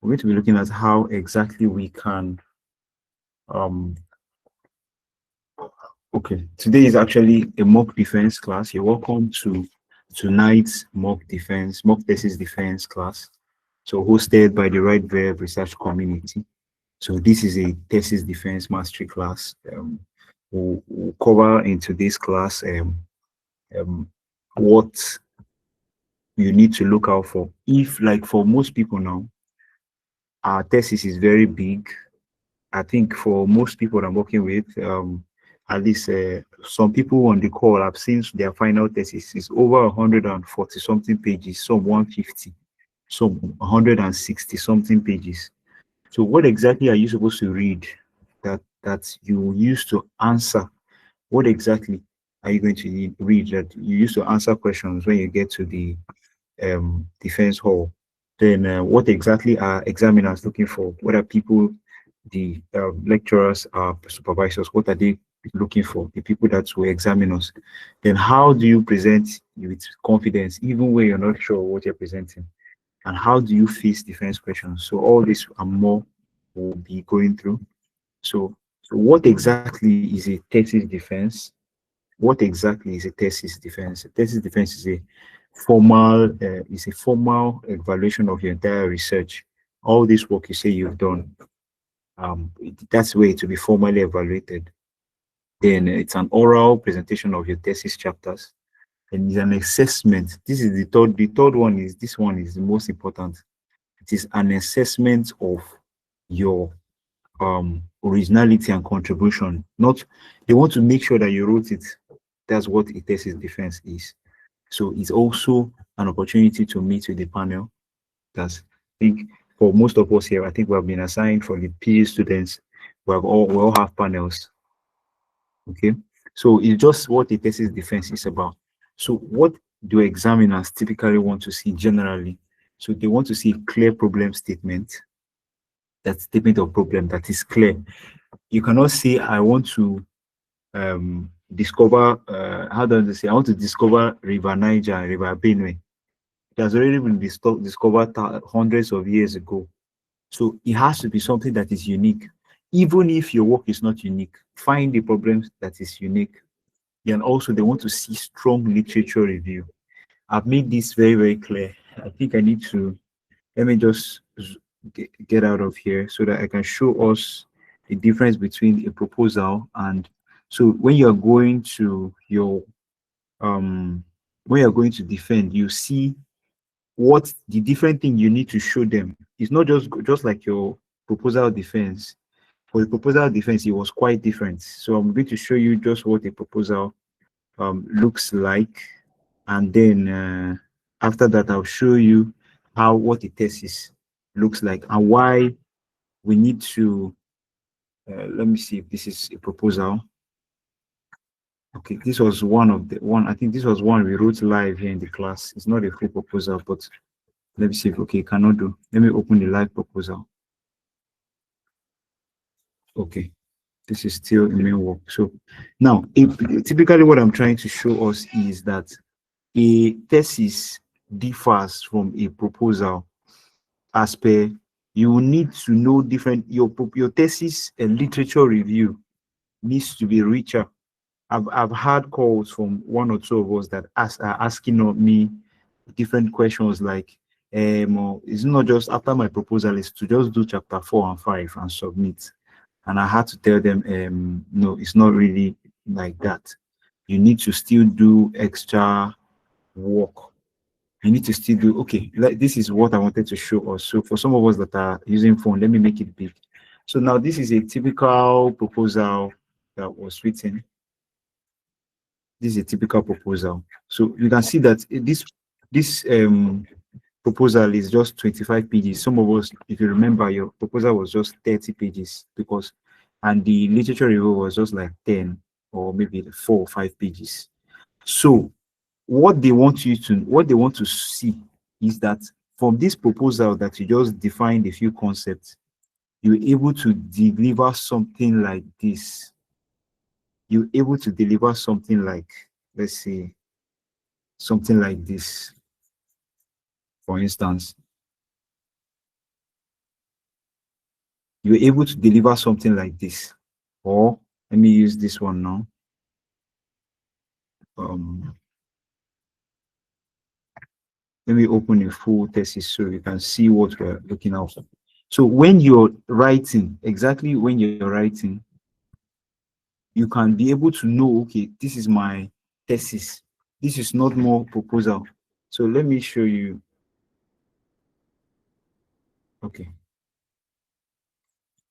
we're going to be looking at how exactly we can um okay, today is actually a mock defense class. You're welcome to tonight's mock thesis defense class. So hosted by the Right Verb Research Community. So this is a thesis defense mastery class. We'll cover in today's class um, what you need to look out for. If, like for most people now, our thesis is very big. I think for most people that I'm working with, at least some people on the call, I've seen their final thesis is over 140 something pages, some 150, some 160 something pages. So what exactly are you supposed to read that you use to answer? What exactly are you going to read that you use to answer questions when you get to the defense hall? Then what exactly are examiners looking for? What are people, the lecturers, supervisors, what are they looking for? The people that will examine us. Then how do you present with confidence, even when you're not sure what you're presenting? And how do you face defense questions? So all this and more will be going through. So what exactly is a thesis defense? What exactly is a thesis defense? A thesis defense is a formal evaluation of your entire research. All this work you say you've done, that's where it will be formally evaluated. Then it's an oral presentation of your thesis chapters, and it's an assessment. This is the third. The third one is this one is the most important. It is an assessment of your originality and contribution. Not they want to make sure that you wrote it. That's what a thesis defense is. So it's also an opportunity to meet with the panel. That's I think for most of us here, I think we have been assigned for the PhD students. We all have panels. Okay. So it's just what a thesis defense is about. So what do examiners typically want to see generally? So they want to see a clear problem statement. That statement of problem that is clear. You cannot say I want to discover how does it say I want to discover River Niger and River Benue. It has already been discovered hundreds of years ago. So it has to be something that is unique. Even if your work is not unique, find the problem that is unique. And also they want to see strong literature review. I've made this very, very clear. I think I need to let me just get out of here so that I can show us the difference between a proposal and so when you're going to your when you're going to defend, you see what the different thing you need to show them. It's not just like your proposal defense. For the proposal defense, it was quite different. So I'm going to show you just what a proposal looks like, and then after that, I'll show you how what a thesis looks like and why we need to. Let me see if this is a proposal. Okay, this was one. I think this was one we wrote live here in the class. It's not a full proposal, but let me see if okay, cannot do. Let me open the live proposal. Okay, this is still in main work. So now, typically what I'm trying to show us is that a thesis differs from a proposal as per you need to know different your thesis and literature review needs to be richer. I've had calls from one or two of us that are asking of me different questions like it's not just after my proposal is to just do chapter 4 and 5 and submit. And I had to tell them no, it's not really like that. You need to still do extra work. You need to still do okay, like this is what I wanted to show us. So for some of us that are using phone, let me make it big. So now this is a typical proposal that was written. This is a typical proposal. So you can see that this proposal is just 25 pages. Some of us, if you remember, your proposal was just 30 pages because and the literature review was just like 10 or maybe 4 or 5 pages. So what they want to see is that from this proposal that you just defined a few concepts, you're able to deliver something like this. You're able to deliver something like, let's say, something like this, for instance. you're able to deliver something like this. Or let me use this one now. Um, Let me open a full thesis so you can see what we're looking out for. So when you're writing, exactly when you're writing, you can be able to know, okay, this is my thesis. This is not more proposal. So let me show you. Okay.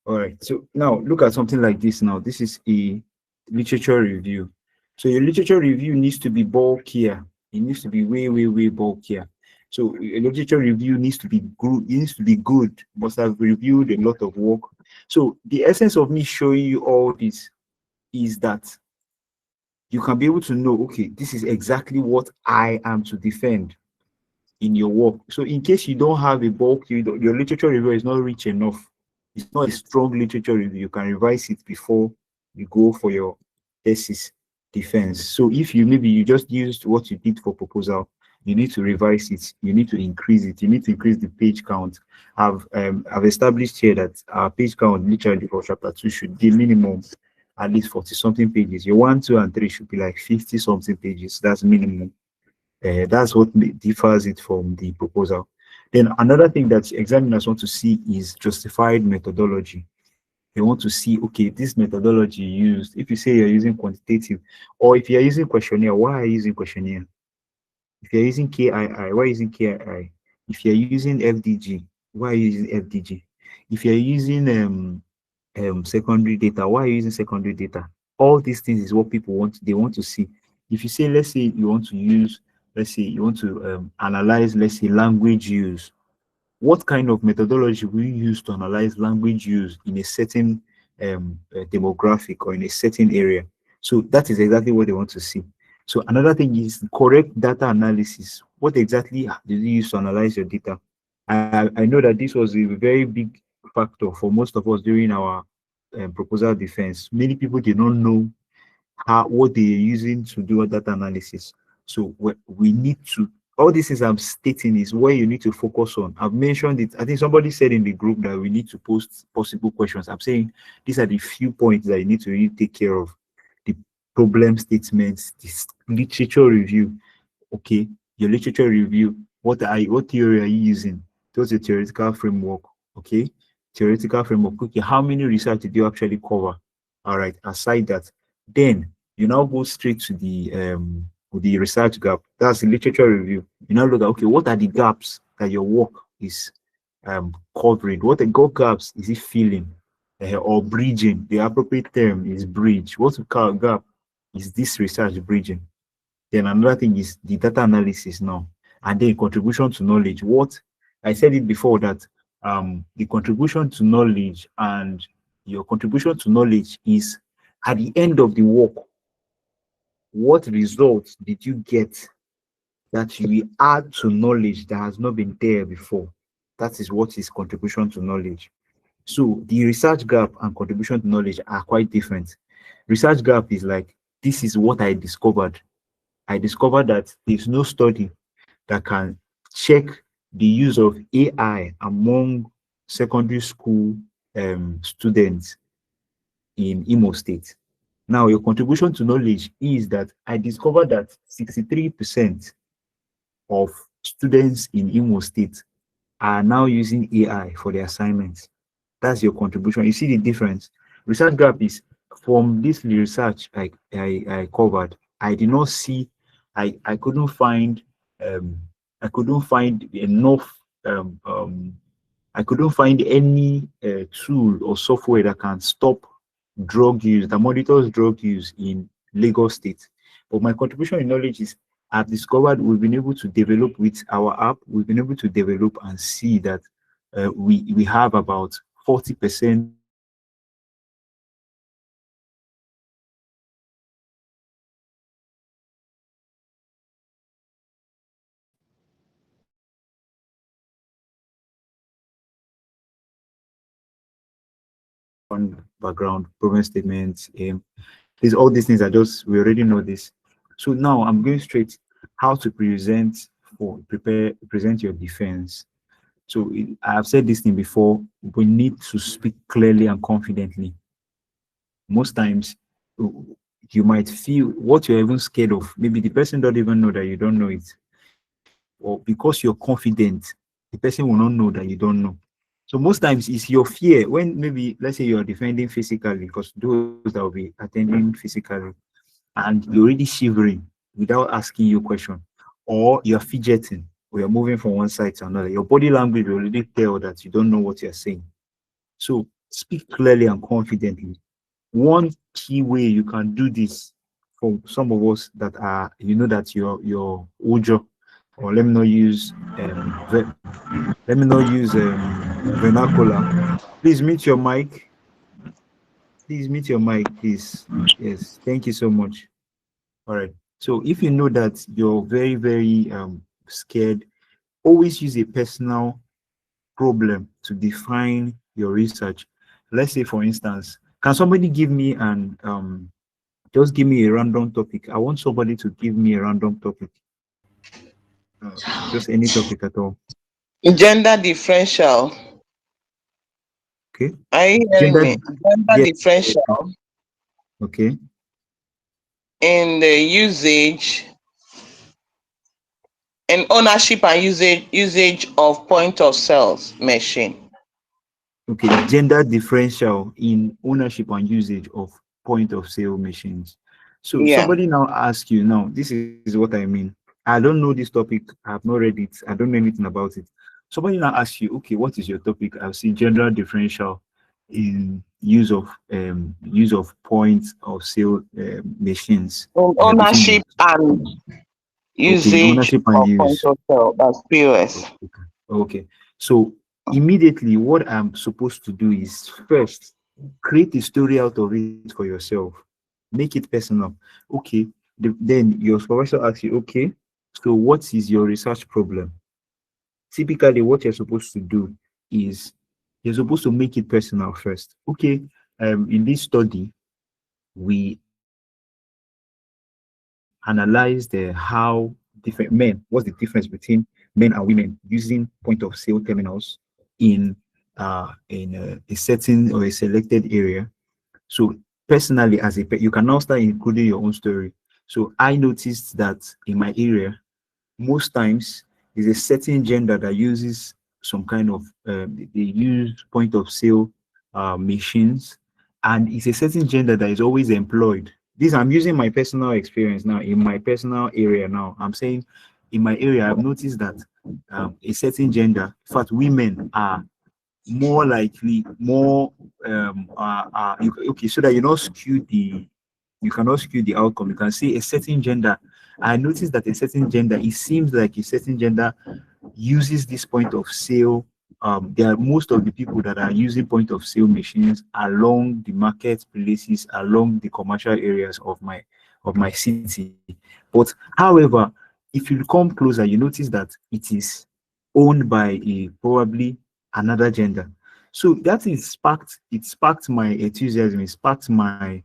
All right. So now look at something like this now. This is a literature review. So your literature review needs to be bulkier. It needs to be way, way, way bulkier. So a literature review needs to be good. It needs to be good. Must have reviewed a lot of work. So the essence of me showing you all this is that you can be able to know, okay, this is exactly what I am to defend in your work. So in case you don't have a bulk, your literature review is not rich enough. It's not a strong literature review. You can revise it before you go for your thesis defense. So if you maybe you just used what you did for proposal, you need to revise it. You need to increase it. You need to increase the page count. I've established here that our page count literally for chapter 2 should be minimum at least 40 something pages. Your 1, 2, and 3 should be like 50 something pages. That's minimum. That's what differs it from the proposal. Then another thing that examiners want to see is justified methodology. They want to see, okay, this methodology used, if you say you're using quantitative, or if you're using questionnaire, why are you using questionnaire? If you're using KII, why are you using KII? If you're using FDG, why are you using FDG? If you're using secondary data, why are you using secondary data? All these things is what people want, they want to see. If you say, let's say you want to use, let's say you want to analyze, let's say language use, what kind of methodology will you use to analyze language use in a certain demographic or in a certain area? So that is exactly what they want to see. So another thing is correct data analysis. What exactly did you use to analyze your data? I know that this was a very big factor for most of us during our proposal defense. Many people did not know how what they're using to do a data analysis. So we need to, all these things I'm stating is where you need to focus on. I've mentioned it. I think somebody said in the group that we need to post possible questions. I'm saying these are the few points that you need to really take care of. The problem statements, this literature review. Okay, your literature review. What theory are you using? What's your theoretical framework? Okay, theoretical framework. Okay, how many research did you actually cover? All right, aside that, then you now go straight to the research gap. That's the literature review. You now look at, okay, what are the gaps that your work is covering? What the gaps is it filling or bridging? The appropriate term is bridge. What gap is this research bridging? Then another thing is the data analysis now, and then contribution to knowledge. What I said it before that the contribution to knowledge and your contribution to knowledge is at the end of the work. What results did you get that you will add to knowledge that has not been there before? That is what is contribution to knowledge. So the research gap and contribution to knowledge are quite different. Research gap is like, this is what I discovered. I discovered that there's no study that can check the use of AI among secondary school students in Imo State. Now, your contribution to knowledge is that I discovered that 63% of students in Imo State are now using AI for their assignments. That's your contribution. You see the difference. Research gap is from this research I covered. I did not see, I couldn't find, um, I couldn't find enough, I couldn't find any tool or software that can stop drug use, that monitors drug use in Lagos State. But my contribution in knowledge is I've discovered we've been able to develop with our app, we've been able to develop and see that we have about 40% on background, problem statements. These all these things are just we already know this. So now I'm going straight how to present for present your defense. So I've said this thing before. We need to speak clearly and confidently. Most times, uh, you might feel what you're even scared of. Maybe the person don't even know that you don't know it, or because you're confident, the person will not know that you don't know. So most times it's your fear when maybe let's say you're defending physically, because those that will be attending physically, and you're already shivering without asking you a question, or you're fidgeting, or you're moving from one side to another. Your body language will already tell that you don't know what you're saying. So speak clearly and confidently. One key way you can do this for some of us that are, that your Ojo, or let me not use vernacular. Please mute your mic. Please mute your mic, please. Yes, thank you so much. All right. So if you know that you're very, very scared, always use a personal problem to define your research. Let's say, for instance, can somebody give me an just give me a random topic? I want somebody to give me a random topic, just any topic at all. Gender differential. Okay. Are you hearing Gender. me? Gender Yes. differential Okay. in the usage and ownership and usage of point of sales machine. Okay. Gender differential in ownership and usage of point of sale machines. So Yeah. somebody now asks you, now this is what I mean. I don't know this topic. I have not read it. I don't know anything about it. Somebody now asks you, okay, what is your topic? I've seen gender differential in use of points of sale machines between Ownership the and okay, in usage ownership and of point use. of sale, that's POS. Okay. Okay. So immediately what I'm supposed to do is first create a story out of it for yourself. Make it personal. Okay. Then your supervisor asks you, okay, so what is your research problem? Typically, what you're supposed to do is you're supposed to make it personal first. Okay. In this study, we analyzed how different men, what's the difference between men and women using point of sale terminals in a certain or a selected area. So personally, you can now start including your own story. So I noticed that in my area, most times there's a certain gender that uses some kind of they use point of sale machines, and it's a certain gender that is always employed. This I'm using my personal experience now in my personal area. Now I'm saying in my area I've noticed that a certain gender, in fact women, are more likely, more okay, so that you cannot skew the outcome. You can see a certain gender. I noticed that a certain gender, it seems like a certain gender uses this point of sale. There are most of the people that are using point of sale machines along the marketplaces, along the commercial areas of my city. But however, if you come closer, you notice that it is owned by a probably another gender. So that is sparked my enthusiasm, it sparked my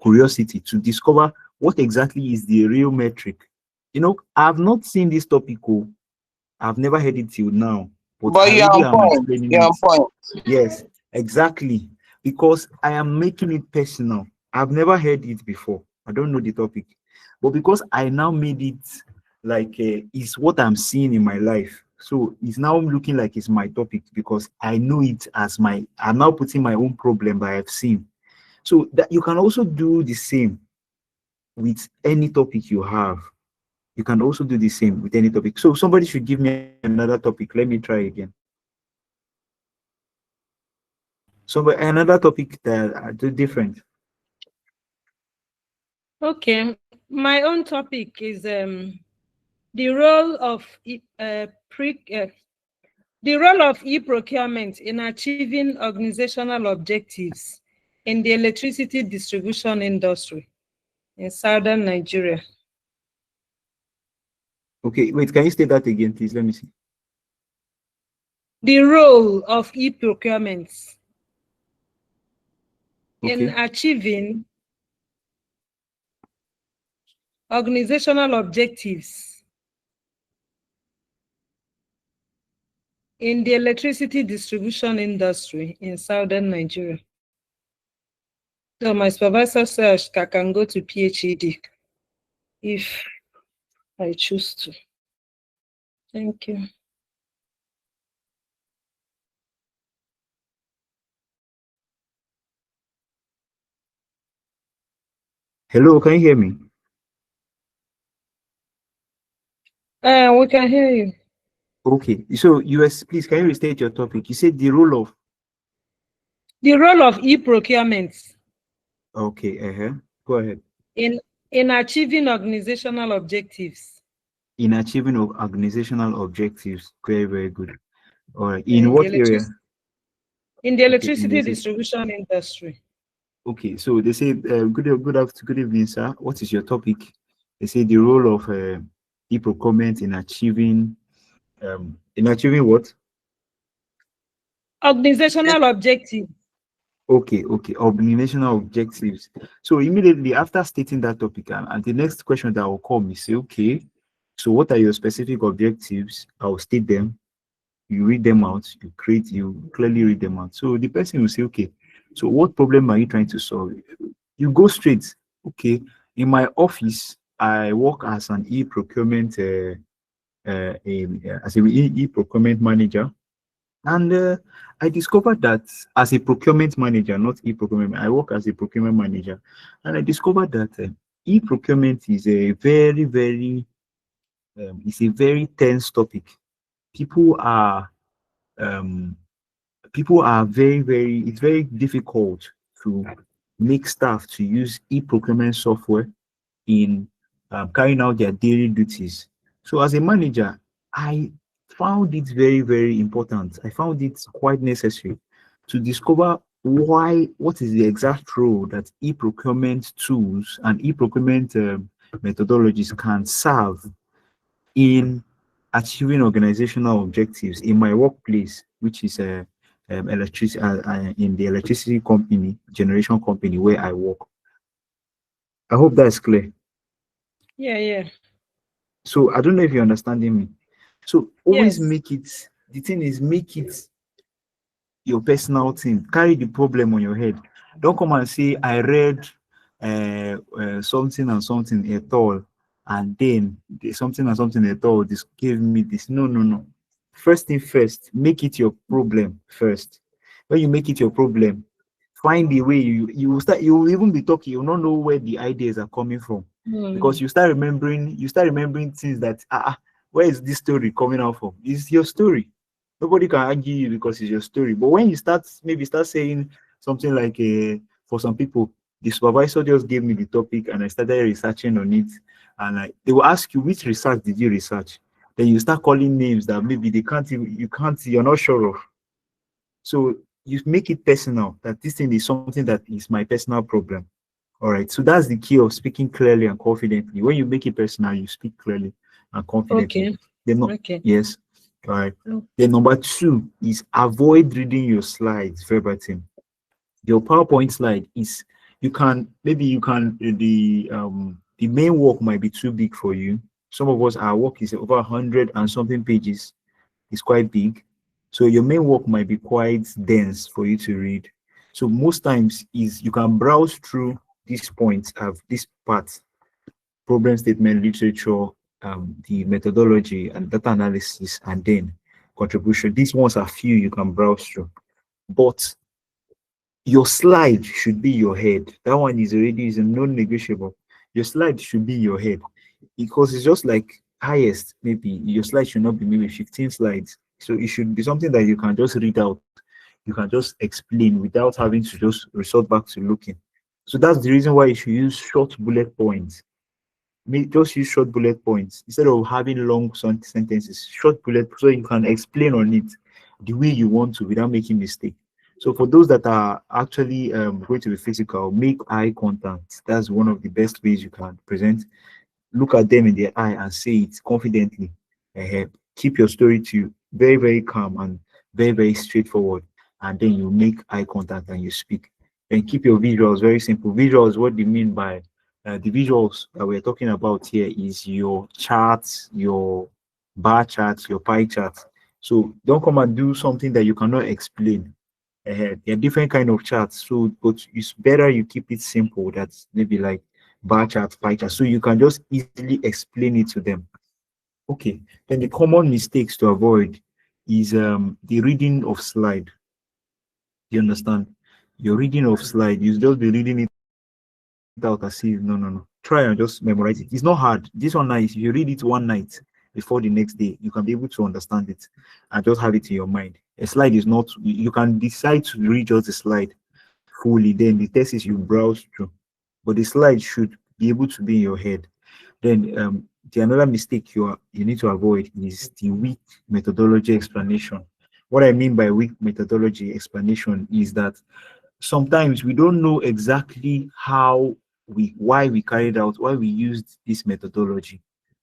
curiosity to discover what exactly is the real metric. I've not seen this topic. Oh, I've never heard it till now, but But I you're really on am point. explaining You're it. on point. Yes, exactly. Because I am making it personal. I've never heard it before. I don't know the topic. But because I now made it like it's what I'm seeing in my life. So it's now looking like it's my topic because I know it as I'm now putting my own problem that I've seen. So that you can also do the same with any topic you have. You can also do the same with any topic. So somebody should give me another topic. Let me try again. So another topic that are different. Okay, my own topic is the role of the role of e-procurement in achieving organizational objectives in the electricity distribution industry in southern Nigeria. Okay, wait, can you state that again, please? Let me see. The role of e-procurement in Okay. achieving organizational objectives in the electricity distribution industry in southern Nigeria. So my supervisor says I can go to PhD if I choose to. Thank you. Hello, can you hear me? We can hear you. Okay, so US, please can you restate your topic? You said the role of. The role of e-procurement. Okay, go ahead. In achieving organizational objectives. In achieving organizational objectives, very, very good. All right, in what area? In the Okay, electricity distribution industry. Okay, so they say good evening, sir. What is your topic? They say the role of e-procurement in achieving what? Organizational objectives. Okay, organizational objectives. So immediately after stating that topic, and the next question that will come is say, okay, so what are your specific objectives? I'll state them. You read them out. You clearly read them out. So the person will say, okay, so what problem are you trying to solve? You go straight. Okay, in my office, I work as an e-procurement as a e-procurement manager. And I discovered that as a procurement manager, not e-procurement, I work as a procurement manager. And I discovered that e-procurement is a very, very, it's a very tense topic. People are, um, people are very, very, it's very difficult to make staff to use e-procurement software in carrying out their daily duties. So as a manager, I found it very, very important. I found it quite necessary to discover what is the exact role that e-procurement tools and e-procurement methodologies can serve in achieving organizational objectives in my workplace, which is electricity in the electricity company, generation company where I work. I hope that's clear. Yeah. So I don't know if you're understanding me. So always Yes. the thing is, make it your personal thing. Carry the problem on your head. Don't come and say, I read something and something at all, and then something and something at all, this gave me this. No. First thing first, make it your problem first. When you make it your problem, find the way you will start, you will even be talking, you will not know where the ideas are coming from. Because you start remembering things that where is this story coming out from? It's your story. Nobody can argue you because it's your story. But when you start saying something like for some people, the supervisor just gave me the topic and I started researching on it, and they will ask you, which research did you research? Then you start calling names that maybe you're not sure of. So you make it personal, that this thing is something that is my personal problem. All right. So that's the key of speaking clearly and confidently. When you make it personal, you speak clearly and confidently. Okay. Okay. Yes. All right. Then number 2 is avoid reading your slides verbatim. Your PowerPoint slide is the main work might be too big for you. Some of us, our work is over 100 and something pages. It's quite big. So your main work might be quite dense for you to read. So most times is you can browse through these points of this part: problem statement, literature, the methodology and data analysis, and then contribution. These ones are few you can browse through, but your slide should be your head. That one is a non-negotiable. Your slide should be your head, because it's just like highest, maybe your slide should not be maybe 15 slides. So it should be something that you can just read out, you can just explain without having to just resort back to looking. So that's the reason why you should use short bullet points. Just use short bullet points instead of having long sentences. Short bullet, so you can explain on it the way you want to without making mistake. So for those that are actually going to be physical, make eye contact. That's one of the best ways you can present. Look at them in their eye and say it confidently. Keep your story to very, very calm and very, very straightforward. And then you make eye contact and you speak. And keep your visuals very simple. Visuals, what do you mean by the visuals that we're talking about here is your charts, your bar charts, your pie charts. So don't come and do something that you cannot explain. There are different kind of charts. So, but it's better you keep it simple. That's maybe like bar chart, pie chart, so you can just easily explain it to them. Okay. Then the common mistakes to avoid is the reading of slide. You understand? Your reading of slide, you just be reading it out as if no, no, no. Try and just memorize it. It's not hard. This one night, if you read it one night before the next day, you can be able to understand it and just have it in your mind. A slide is not, you can decide to read just the slide fully, then the text is you browse through. But the slide should be able to be in your head. Then the another mistake you need to avoid is the weak methodology explanation. What I mean by weak methodology explanation is that sometimes we don't know exactly why we carried out, why we used this methodology.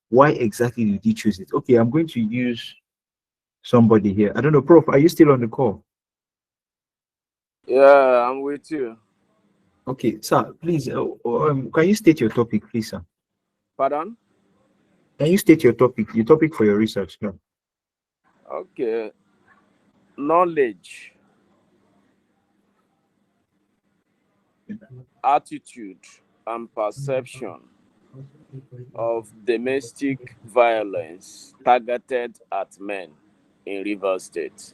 Why exactly did you choose it? Okay, I'm going to use somebody here. I don't know, Prof, are you still on the call? Yeah, I'm with you. Okay, sir, please, can you state your topic, please, sir? Pardon? Can you state your topic for your research? No. Okay. Knowledge, attitude, and perception of domestic violence targeted at men in Rivers State.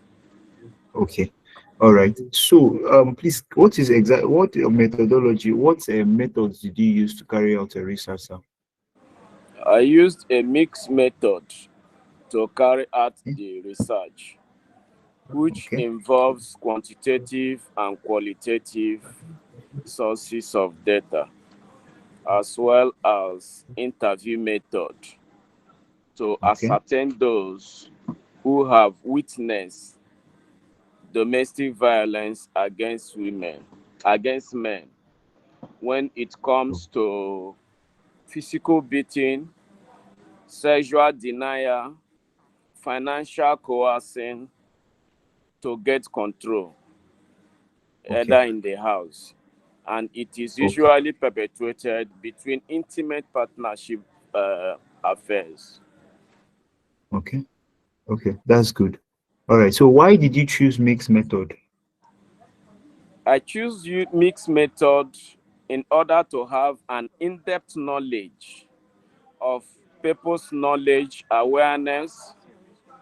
Okay. All right. So, please, what methodology, what methods did you use to carry out a research, sir? I used a mixed method to carry out Okay. the research, which Okay. involves quantitative and qualitative sources of data, as well as interview method to Okay. ascertain those who have witnessed domestic violence against men, when it comes to physical beating, sexual denial, financial coercing to get control, Okay. either in the house. And it is Okay. usually perpetuated between intimate partnership affairs. Okay. Okay. That's good. All right. So, why did you choose mixed method? I choose mixed method in order to have an in-depth knowledge of people's knowledge, awareness,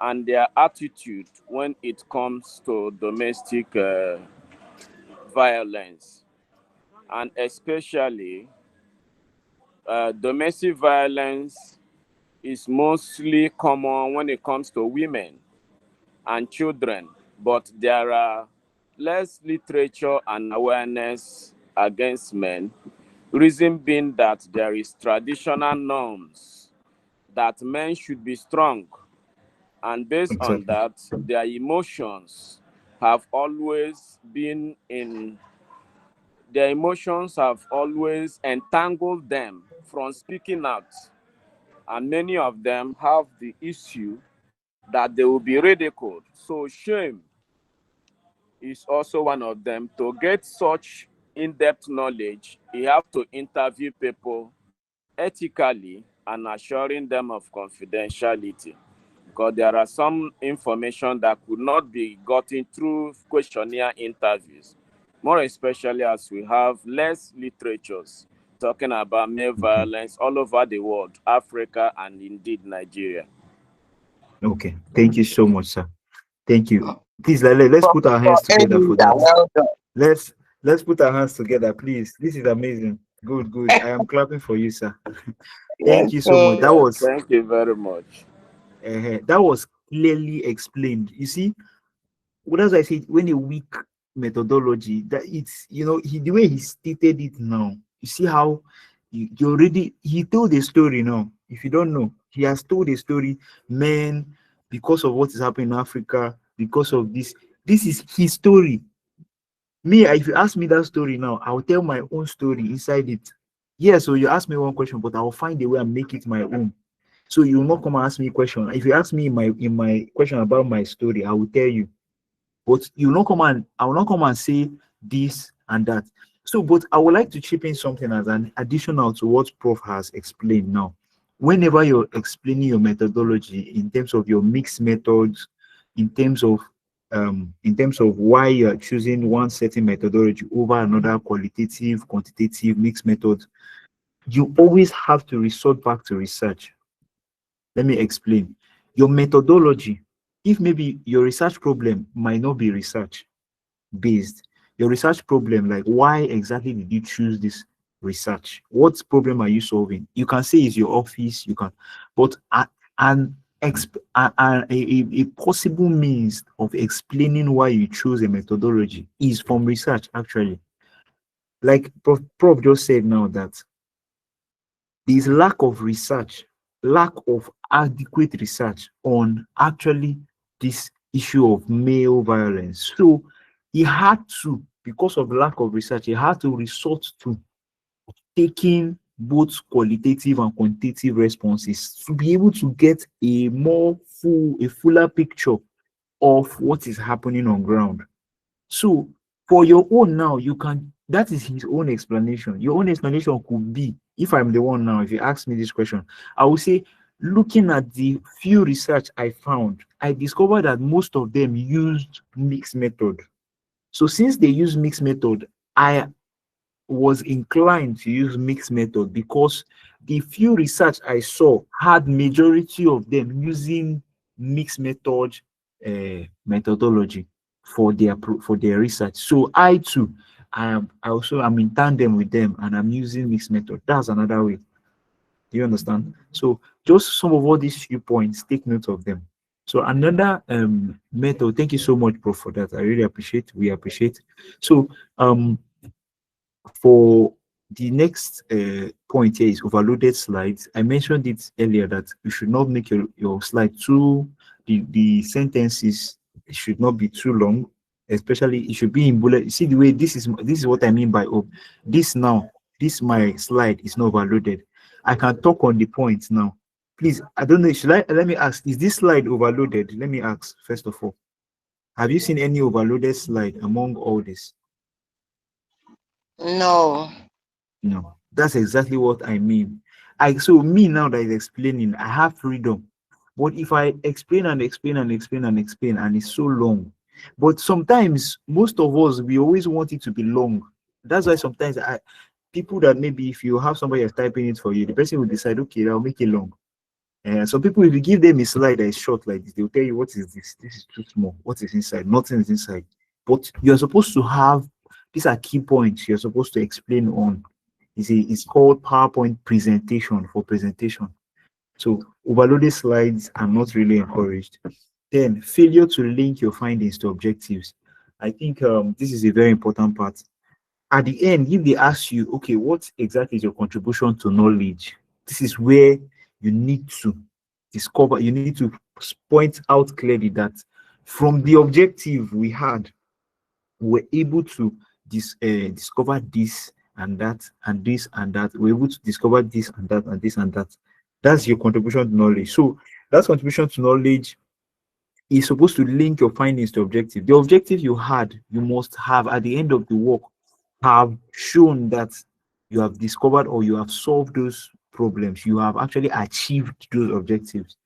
and their attitude when it comes to domestic violence. And especially, domestic violence is mostly common when it comes to women and children, but there are less literature and awareness against men. Reason being that there is traditional norms that men should be strong, and based on Exactly. that, their emotions have always been in their emotions have always entangled them from speaking out, and many of them have the issue that they will be ridiculed. So shame is also one of them. To get such in-depth knowledge, you have to interview people ethically and assuring them of confidentiality, because there are some information that could not be gotten through questionnaire interviews, more especially as we have less literatures talking about male Okay. violence all over the world, Africa, and indeed Nigeria. Okay. Thank you so much, sir. Thank you. Please, let's put our Professor hands together for Elida, that. well done. Let's let's put our hands together, please. This is amazing. Good, good. I am clapping for you, sir. Yes, Thank you so much. so Yeah, thank you very much. That was clearly explained. You see, what as I said, when a weak methodology, that it's the way he stated it now. You see how he told a story now. If you don't know, he has told a story, man, because of what is happening in Africa, because of this. This is his story. Me, if you ask me that story now, I'll tell my own story inside it. Yeah, so you ask me one question, but I'll find a way and make it my own. So you will not come and ask me a question. If you ask me in my question about my story, I will tell you. But you will not come and I will not come and say this and that. So, but I would like to chip in something as an additional to what Prof has explained now. Whenever you're explaining your methodology in terms of your mixed methods, in terms of why you are choosing one certain methodology over another, qualitative, quantitative, mixed method, you always have to resort back to research. Let me explain. Your methodology, if maybe your research problem might not be research based, your research problem, like why exactly did you choose this research? What problem are you solving? You can say it's your office, you can, but an a possible means of explaining why you chose a methodology is from research, actually. Like Prof just said now that there's lack of research, lack of adequate research on actually this issue of male violence. So he had to, because of lack of research, he had to resort to taking both qualitative and quantitative responses to be able to get a fuller picture of what is happening on ground. So for your own now, you can, that is his own explanation. Your own explanation could be, if I'm the one now, if you ask me this question, I will say, looking at the few research I found, I discovered that most of them used mixed method. So since they use mixed method, I was inclined to use mixed method because the few research I saw had majority of them using mixed method methodology for their research. So I too, I'm in tandem with them and I'm using mixed method. That's another way. Do you understand? So just some of all these few points, take note of them. So another method, thank you so much, Prof, for that. I really appreciate, we appreciate. So for the next point here is overloaded slides. I mentioned it earlier that you should not make your slide too, the sentences should not be too long, especially it should be in bullet. You see the way this is what I mean by this now, this my slide is not overloaded. I can talk on the points now. Please, I don't know, let me ask, is this slide overloaded? Let me ask, first of all. Have you seen any overloaded slide among all this? No. No, that's exactly what I mean. So me now that is explaining, I have freedom. But if I explain and explain and explain and explain, and it's so long, but sometimes most of us we always want it to be long. That's why sometimes people that maybe if you have somebody that's typing it for you, the person will decide, okay, I'll make it long. And some people, if you give them a slide that is short like this, they'll tell you, what is this? This is too small. What is inside? Nothing is inside. But you're supposed to have, these are key points you're supposed to explain on. It's called PowerPoint presentation for presentation. So overloaded slides are not really encouraged. Then failure to link your findings to objectives. I think this is a very important part. At the end, if they ask you, okay, what exactly is your contribution to knowledge? This is where you need to discover, you need to point out clearly that from the objective we had, we're able to discover this and that and this and that. We're able to discover this and that and this and that. That's your contribution to knowledge. So that contribution to knowledge is supposed to link your findings to objective. The objective you had, you must have at the end of the work have shown that you have discovered or you have solved those problems. You have actually achieved those objectives.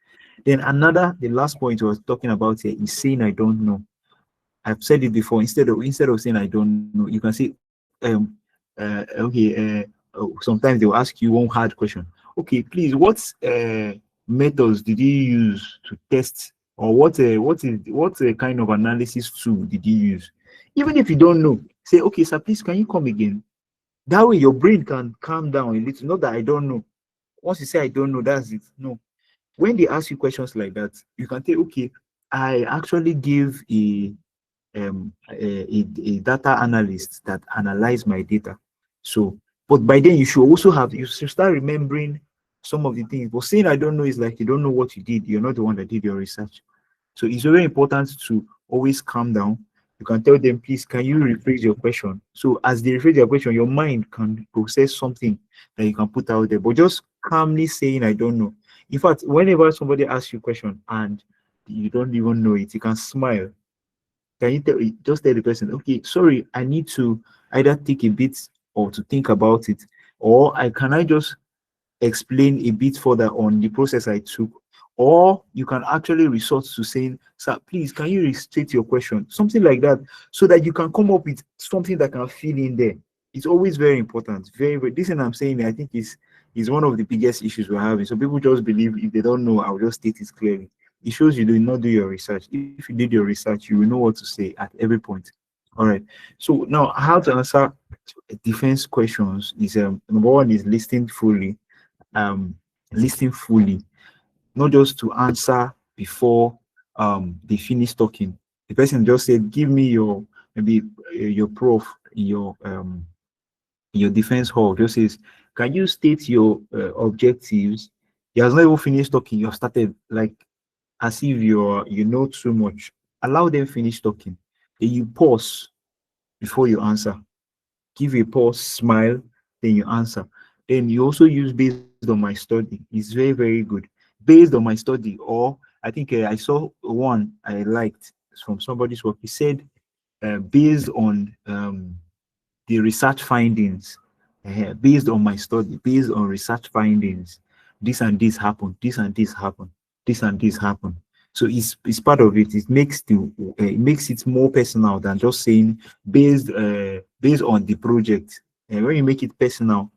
Then the last point I was talking about here is saying I don't know. I've said it before. Instead of saying I don't know, you can say, sometimes they will ask you one hard question. Okay, please, what methods did you use to test, or what kind of analysis tool did you use? Even if you don't know, say, okay, sir, please, can you come again? That way, your brain can calm down a little. Not that I don't know. Once you say I don't know, that's it. No. When they ask you questions like that, you can say, okay, I actually give a data analyst that analyze my data. So, but by then you should start remembering some of the things. But saying I don't know is like you don't know what you did. You're not the one that did your research. So it's very important to always calm down. You can tell them, please, can you rephrase your question? So as they rephrase your question, your mind can process something that you can put out there. But just calmly saying I don't know. In fact, whenever somebody asks you a question and you don't even know it, you can smile. Can you just tell the person, okay, sorry, I need to either take a bit or to think about it, or I just explain a bit further on the process I took, Or you can actually resort to saying, sir, please, can you restate your question? Something like that, so that you can come up with something that can fill in there. It's always very important. Very, very, this thing I'm saying, I think is one of the biggest issues we're having. So people just believe if they don't know, I'll just state it clearly. It shows you did not do your research. If you did your research, you will know what to say at every point. All right. So now, how to answer defense questions is number one is listening fully. Um, listening fully, not just to answer before they finish talking. The person just said, "Give me your maybe your prof in your defense hall." Just says, "Can you state your objectives?" He has not even finished talking. You have started like as if you know too much. Allow them finish talking. Then you pause before you answer. Give a pause, smile, then you answer. Then you also use based on my study. It's very, very good. Based on my study, or I think I saw one I liked from somebody's work. He said, based on the research findings, based on my study, based on research findings, this and this happened, this and this happened, this and this happened. So it's part of it. It makes it more personal than just saying based on the project. And when you make it personal,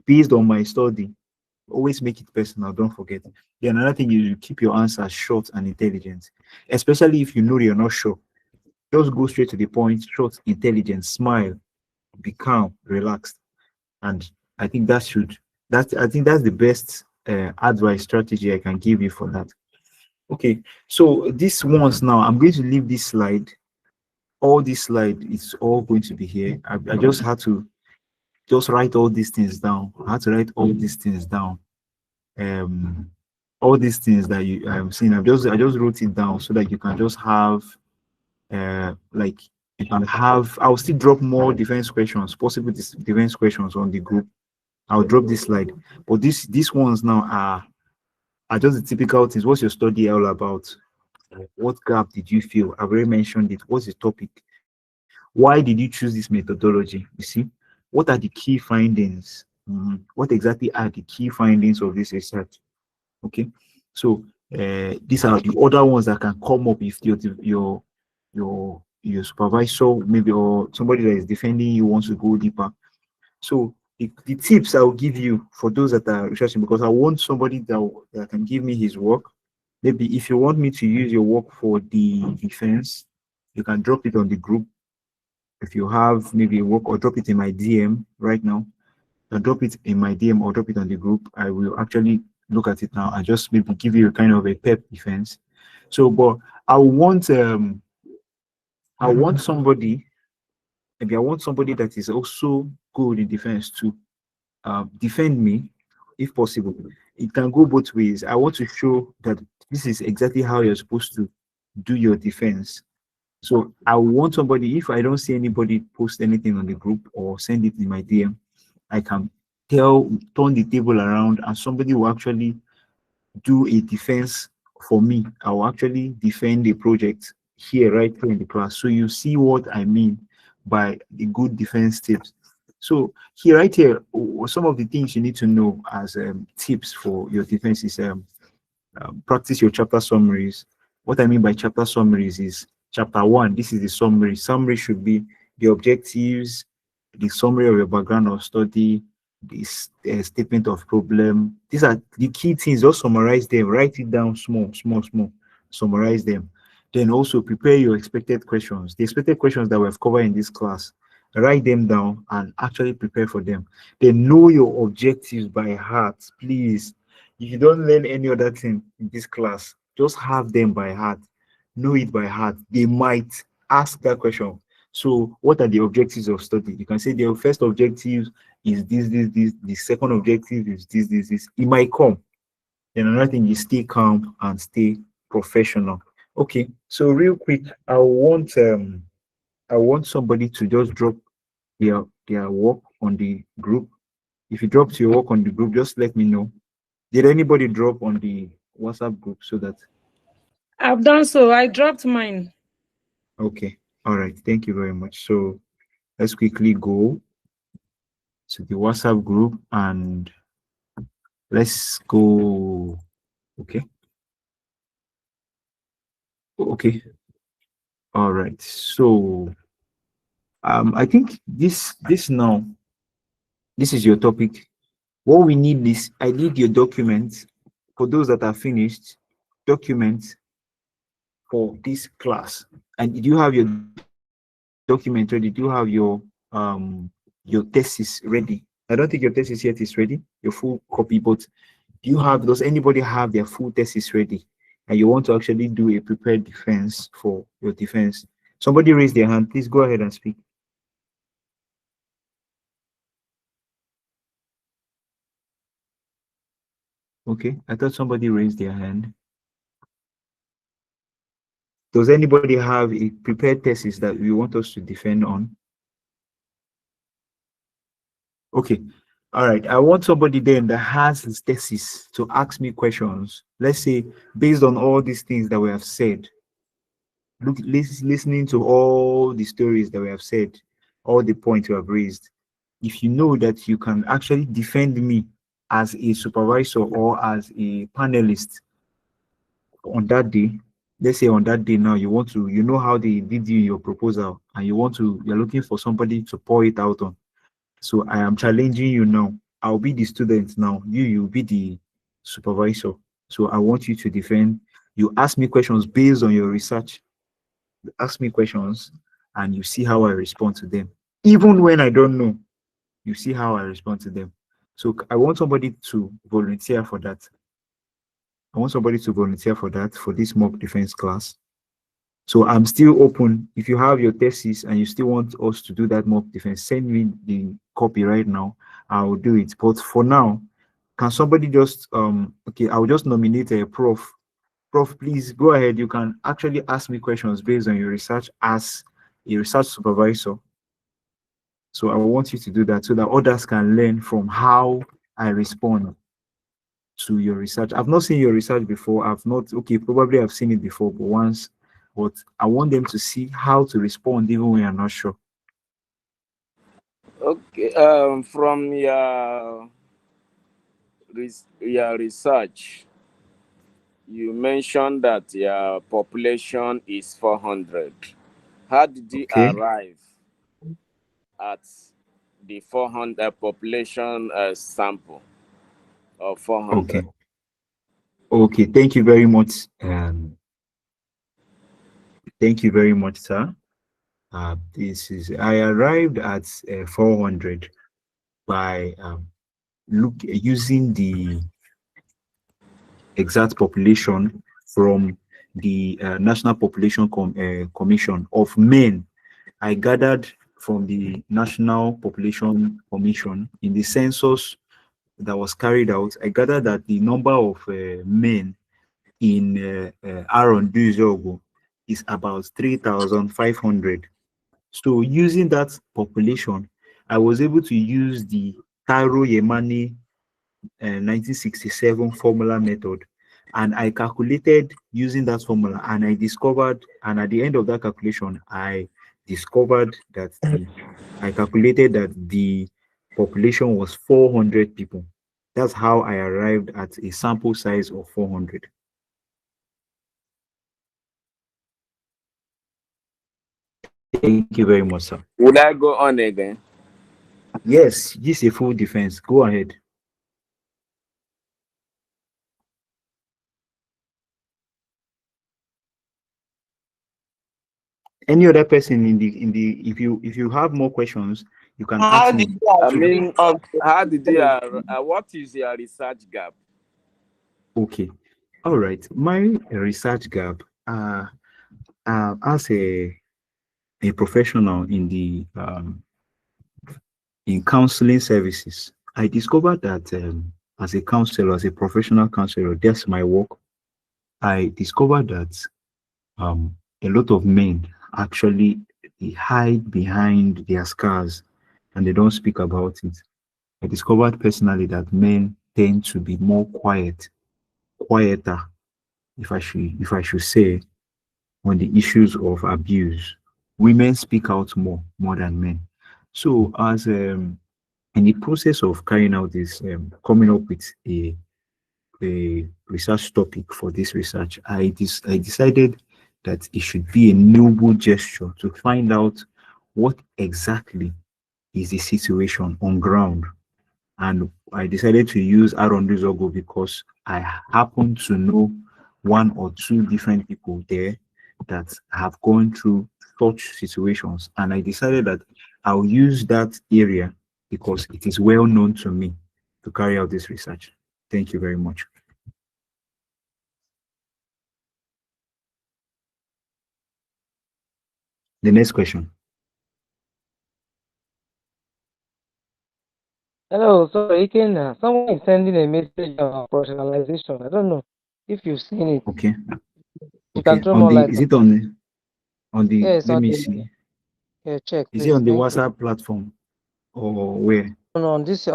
based on my study, always make it personal. Don't forget. Yeah, another thing is you keep your answers short and intelligent, especially if you know you're not sure. Just go straight to the point, short, intelligent, smile, be calm, relaxed, and I think that's the best advice strategy I can give you for that. Okay, so this ones now, I'm going to leave this slide. All this slide is all going to be here. I just had to just write all these things down. I had to write all these things down. Um, all these things that you I'm seeing, I just wrote it down so that you can just have like you can have. I'll still drop more defense questions, possible defense questions on the group. I'll drop this slide, but these ones now are just the typical things. What's your study all about? What gap did you feel? I've already mentioned it. What's the topic? Why did you choose this methodology? You see, what are the key findings? What exactly are the key findings of this research? Okay, so these are the other ones that can come up if your supervisor maybe or somebody that is defending you wants to go deeper. So the tips I'll give you for those that are researching, because I want somebody that can give me his work. Maybe if you want me to use your work for the defense, you can drop it on the group. If you have maybe a work, or drop it in my DM right now, and drop it in my DM or drop it on the group. I will actually look at it now and just maybe give you a kind of a pep defense. So, but I want I want somebody, maybe I want somebody that is also good in defense to defend me if possible. It can go both ways. I want to show that this is exactly how you're supposed to do your defense. So I want somebody, if I don't see anybody post anything on the group or send it in my DM, I can turn the table around and somebody will actually do a defense for me. I will actually defend the project here, right here in the class. So you see what I mean by the good defense tips. So here, right here, some of the things you need to know as tips for your defense is practice your chapter summaries. What I mean by chapter summaries is chapter one. This is the summary. Summary should be the objectives, the summary of your background of study, this statement of problem. These are the key things. Just summarize them. Write it down small, small, small. Summarize them. Then also prepare your expected questions. The expected questions that we've covered in this class, write them down and actually prepare for them. Then know your objectives by heart, please. If you don't learn any other thing in this class, just have them by heart. Know it by heart. They might ask that question. So, what are the objectives of study? You can say the first objective is this, this, this. The second objective is this, this, this. It might come. Then another thing is stay calm and stay professional. Okay, so real quick, I want somebody to just drop their work on the group. If you dropped your work on the group, just let me know. Did anybody drop on the WhatsApp group so that? I've done so. I dropped mine. Okay, all right. Thank you very much. So let's quickly go to the WhatsApp group and let's go. Okay. Okay. All right. So I think this now, this is your topic. What we need is, I need your documents for those that are finished, documents for this class. And do you have your document ready? Do you have your thesis ready? I don't think your thesis yet is ready, your full copy, but does anybody have their full thesis ready? And you want to actually do a prepared defense for your defense? Somebody raise their hand. Please go ahead and speak. Okay, I thought somebody raised their hand. Does anybody have a prepared thesis that you want us to defend on? Okay. All right. I want somebody then that has his thesis to ask me questions. Let's say, based on all these things that we have said, listening to all the stories that we have said, all the points you have raised, if you know that you can actually defend me as a supervisor or as a panelist on that day, let's say on that day now, you want to, you know how they did you your proposal, and you're looking for somebody to pour it out on. So I am challenging you now. I'll be the student now. You'll be the supervisor. So I want you to defend. You ask me questions based on your research. You ask me questions and you see how I respond to them. Even when I don't know, you see how I respond to them. So I want somebody to volunteer for that. I want somebody to volunteer for that, for this mock defense class. So I'm still open. If you have your thesis and you still want us to do that mock defense, send me the copy right now. I will do it. But for now, can somebody just okay, I'll just nominate a prof. Prof, please go ahead. You can actually ask me questions based on your research as a research supervisor. So I want you to do that so that others can learn from how I respond to your research. I've not seen your research before. I've not, okay, probably I've seen it before, but once, but I want them to see how to respond even when I'm not sure. Okay. From your research, you mentioned that your population is 400. How did you Okay. arrive at the 400 population sample of 400? Okay. Okay. Thank you very much. Thank you very much, sir. This is, I arrived at 400 by using the exact population from the National Population Commission of men. I gathered from the National Population Commission in the census that was carried out. I gathered that the number of men in Aaron Duzogo is about 3,500. So using that population, I was able to use the Taro Yemani 1967 formula method, and I calculated using that formula, and I discovered, and at the end of that calculation I discovered that I calculated that the population was 400 people. That's how I arrived at a sample size of 400. Thank you very much, sir. Would I go on again? Yes, this is a full defense. Go ahead. Any other person if you have more questions, you can How ask did me. you I achieve mean, of how did you? What is your research gap? Okay. All right. My research gap, as a professional in the in counseling services, I discovered that as a counselor, as a professional counselor, that's my work. I discovered that a lot of men actually, they hide behind their scars and they don't speak about it. I discovered personally that men tend to be more quieter, if I should say, on the issues of abuse. Women speak out more than men. So as in the process of carrying out this, coming up with a research topic for this research, I decided that it should be a noble gesture to find out what exactly is the situation on ground. And I decided to use Arondizogo because I happen to know one or two different people there that have gone through such situations. And I decided that I'll use that area because it is well known to me to carry out this research. Thank you very much. The next question. Hello, sorry, Ikenna. Someone is sending a message of personalization. I don't know if you've seen it. Okay. You Okay. can throw On more the light is on. it on the Yes, let on me the see. check, Is it please. on the Thank you. WhatsApp platform or where? No, on this.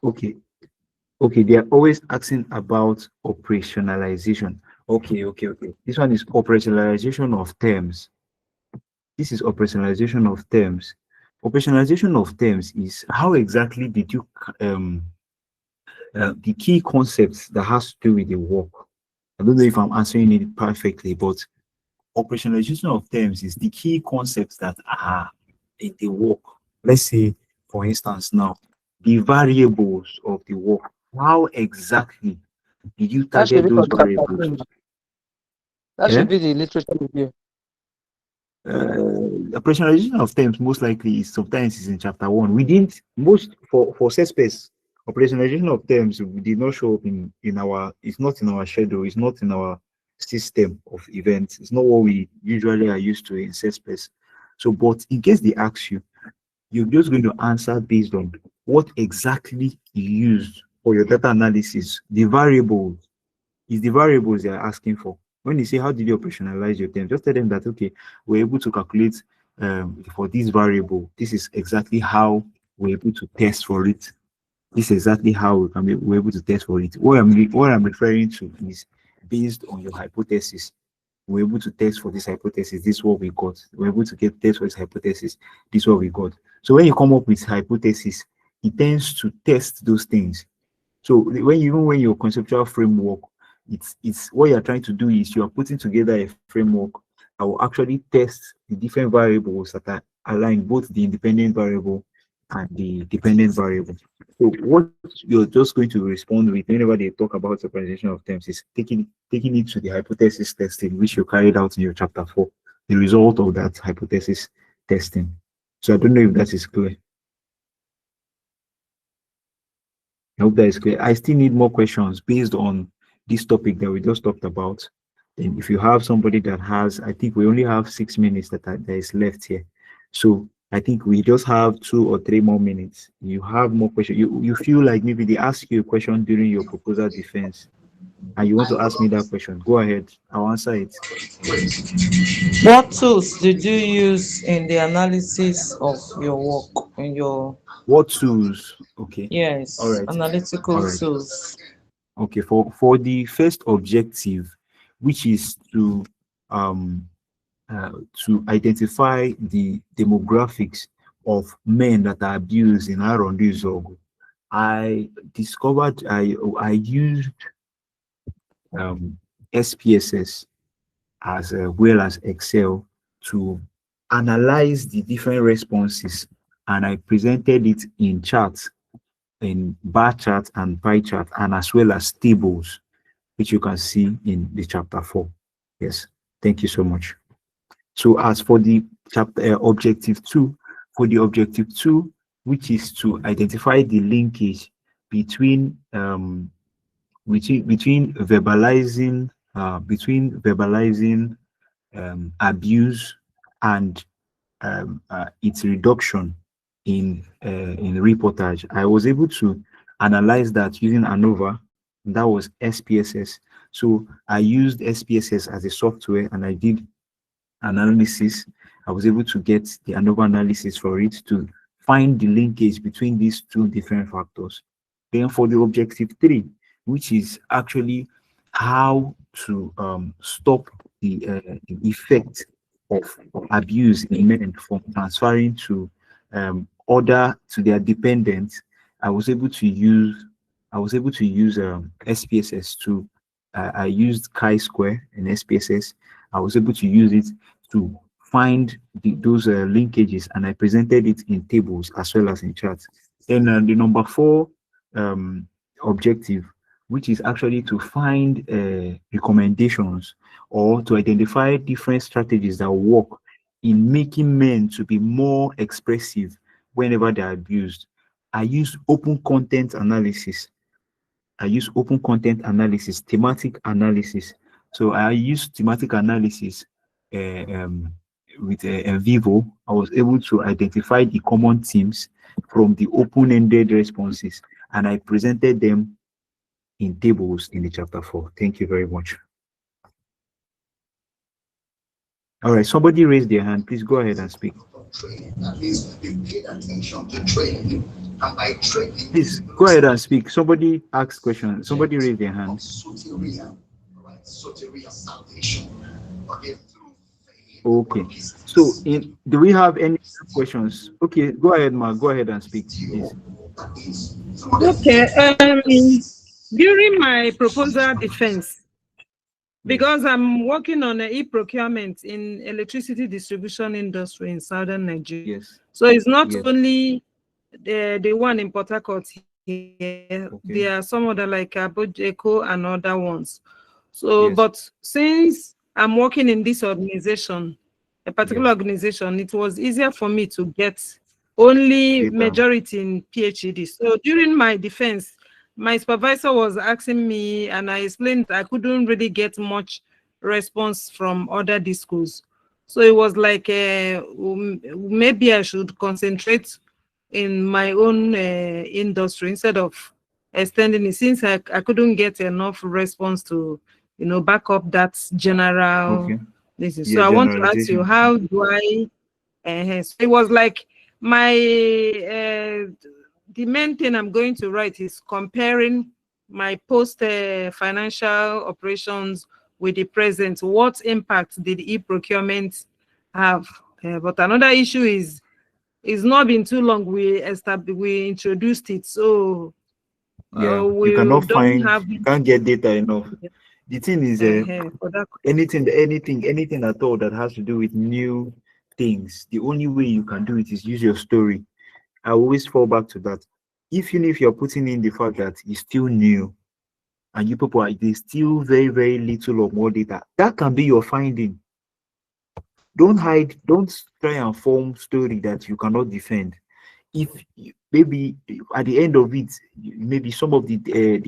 Okay. Okay, they are always asking about operationalization. Okay. This one is operationalization of terms. This is operationalization of terms. Operationalization of terms is how exactly did you the key concepts that has to do with the work. I don't know if I'm answering it perfectly, but operationalization of terms is the key concepts that are in the work. Let's say, for instance, now the variables of the work. How exactly did you That should target be for those chapter variables? 2. That Yeah? should be the literature review. Operationalization of terms most likely is sometimes is in chapter 1. We didn't most for space operationalization of terms we did not show up in our it's not in our schedule, it's not in our system of events, it's not what we usually are used to in space. So but in case they ask you, you're just going to answer based on what exactly you used for your data analysis, the variables is the variables they are asking for. When you say, how did you operationalize your term? Just tell them that, okay, we're able to calculate for this variable. This is exactly how we're able to test for it. This is exactly how we're able to test for it. What I'm referring to is based on your hypothesis. We're able to test for this hypothesis. This is what we got. We're able to get test for this hypothesis. This is what we got. So when you come up with hypothesis, it tends to test those things. So even when your conceptual framework, it's what you're trying to do is you're putting together a framework that will actually test the different variables that are aligned, both the independent variable and the dependent variable. So what you're just going to respond with whenever they talk about superposition of terms is taking it to the hypothesis testing, which you carried out in your chapter 4, the result of that hypothesis testing. So I don't know if that is clear. I hope that is clear. I still need more questions based on this topic that we just talked about. And if you have somebody that has, I think we only have 6 minutes that is left here. So I think we just have 2 or 3 more minutes. You have more questions. You feel like maybe they ask you a question during your proposal defense and you want to ask me that question. Go ahead. I'll answer it. What tools did you use in the analysis of your work? In your What tools? Okay. All yes, right. analytical All right. tools. Okay. For the first objective, which is um to identify the demographics of men that are abused in Arondizogo, I discovered I used SPSS as well as Excel to analyze the different responses, and I presented it in charts, in bar chart and pie chart, and as well as tables, which you can see in the chapter 4. Yes, thank you so much. So as for the chapter objective 2, for the objective 2, which is to identify the linkage between between verbalizing abuse and its reduction in reportage. I was able to analyze that using ANOVA. That was SPSS. So I used SPSS as a software and I did analysis. I was able to get the ANOVA analysis for it to find the linkage between these two different factors. Then for the objective 3, which is actually how to stop the effect of abuse in men from transferring to other to their dependents, I was able to use SPSS to I used chi-square and SPSS. I was able to use it to find those linkages, and I presented it in tables as well as in charts. Then the number 4 um, objective, which is actually to find recommendations or to identify different strategies that work in making men to be more expressive whenever they are abused. I use open content analysis. I use open content analysis, thematic analysis. So I use thematic analysis uh, um, with Vivo. I was able to identify the common themes from the open-ended responses, and I presented them in tables in the chapter 4. Thank you very much. All right, somebody raised their hand. Please go ahead and speak. That means you paid attention to training, and by training, Please go ahead and speak. Somebody asked questions. Somebody raised their hand. soteria, right? Soteria salvation. Okay, through faith. Okay. So, do we have any questions? Okay, go ahead, Ma. Go ahead and speak, please. That is through the Okay. faith. During my proposal defense, because I'm working on an e-procurement in electricity distribution industry in southern Nigeria. Yes. So it's not Yes. only the one in Port Harcourt here. Okay. There are some other like Abojeko and other ones. So, Yes. but since I'm working in this organization, a particular Yes. organization, it was easier for me to get only Data. majority in PhD. So during my defense, my supervisor was asking me, and I explained I couldn't really get much response from other discos. So it was like maybe I should concentrate in my own industry instead of extending it, since I couldn't get enough response to, back up that general. Okay. This is Yeah, so I want to ask you, generalization. how do I? So it was like my the main thing I'm going to write is comparing my post financial operations with the present. What impact did e-procurement have? But another issue is, it's not been too long we introduced it, so Yeah, you we cannot don't find, have you can't get data enough. The thing is, for that. anything at all that has to do with new things, the only way you can do it is use your story. I always fall back to that. Even if you're putting in the fact that it's still new and you people are, there's still very, very little or more data, that can be your finding. Don't hide, don't try and form story that you cannot defend. If maybe at the end of it, maybe some of the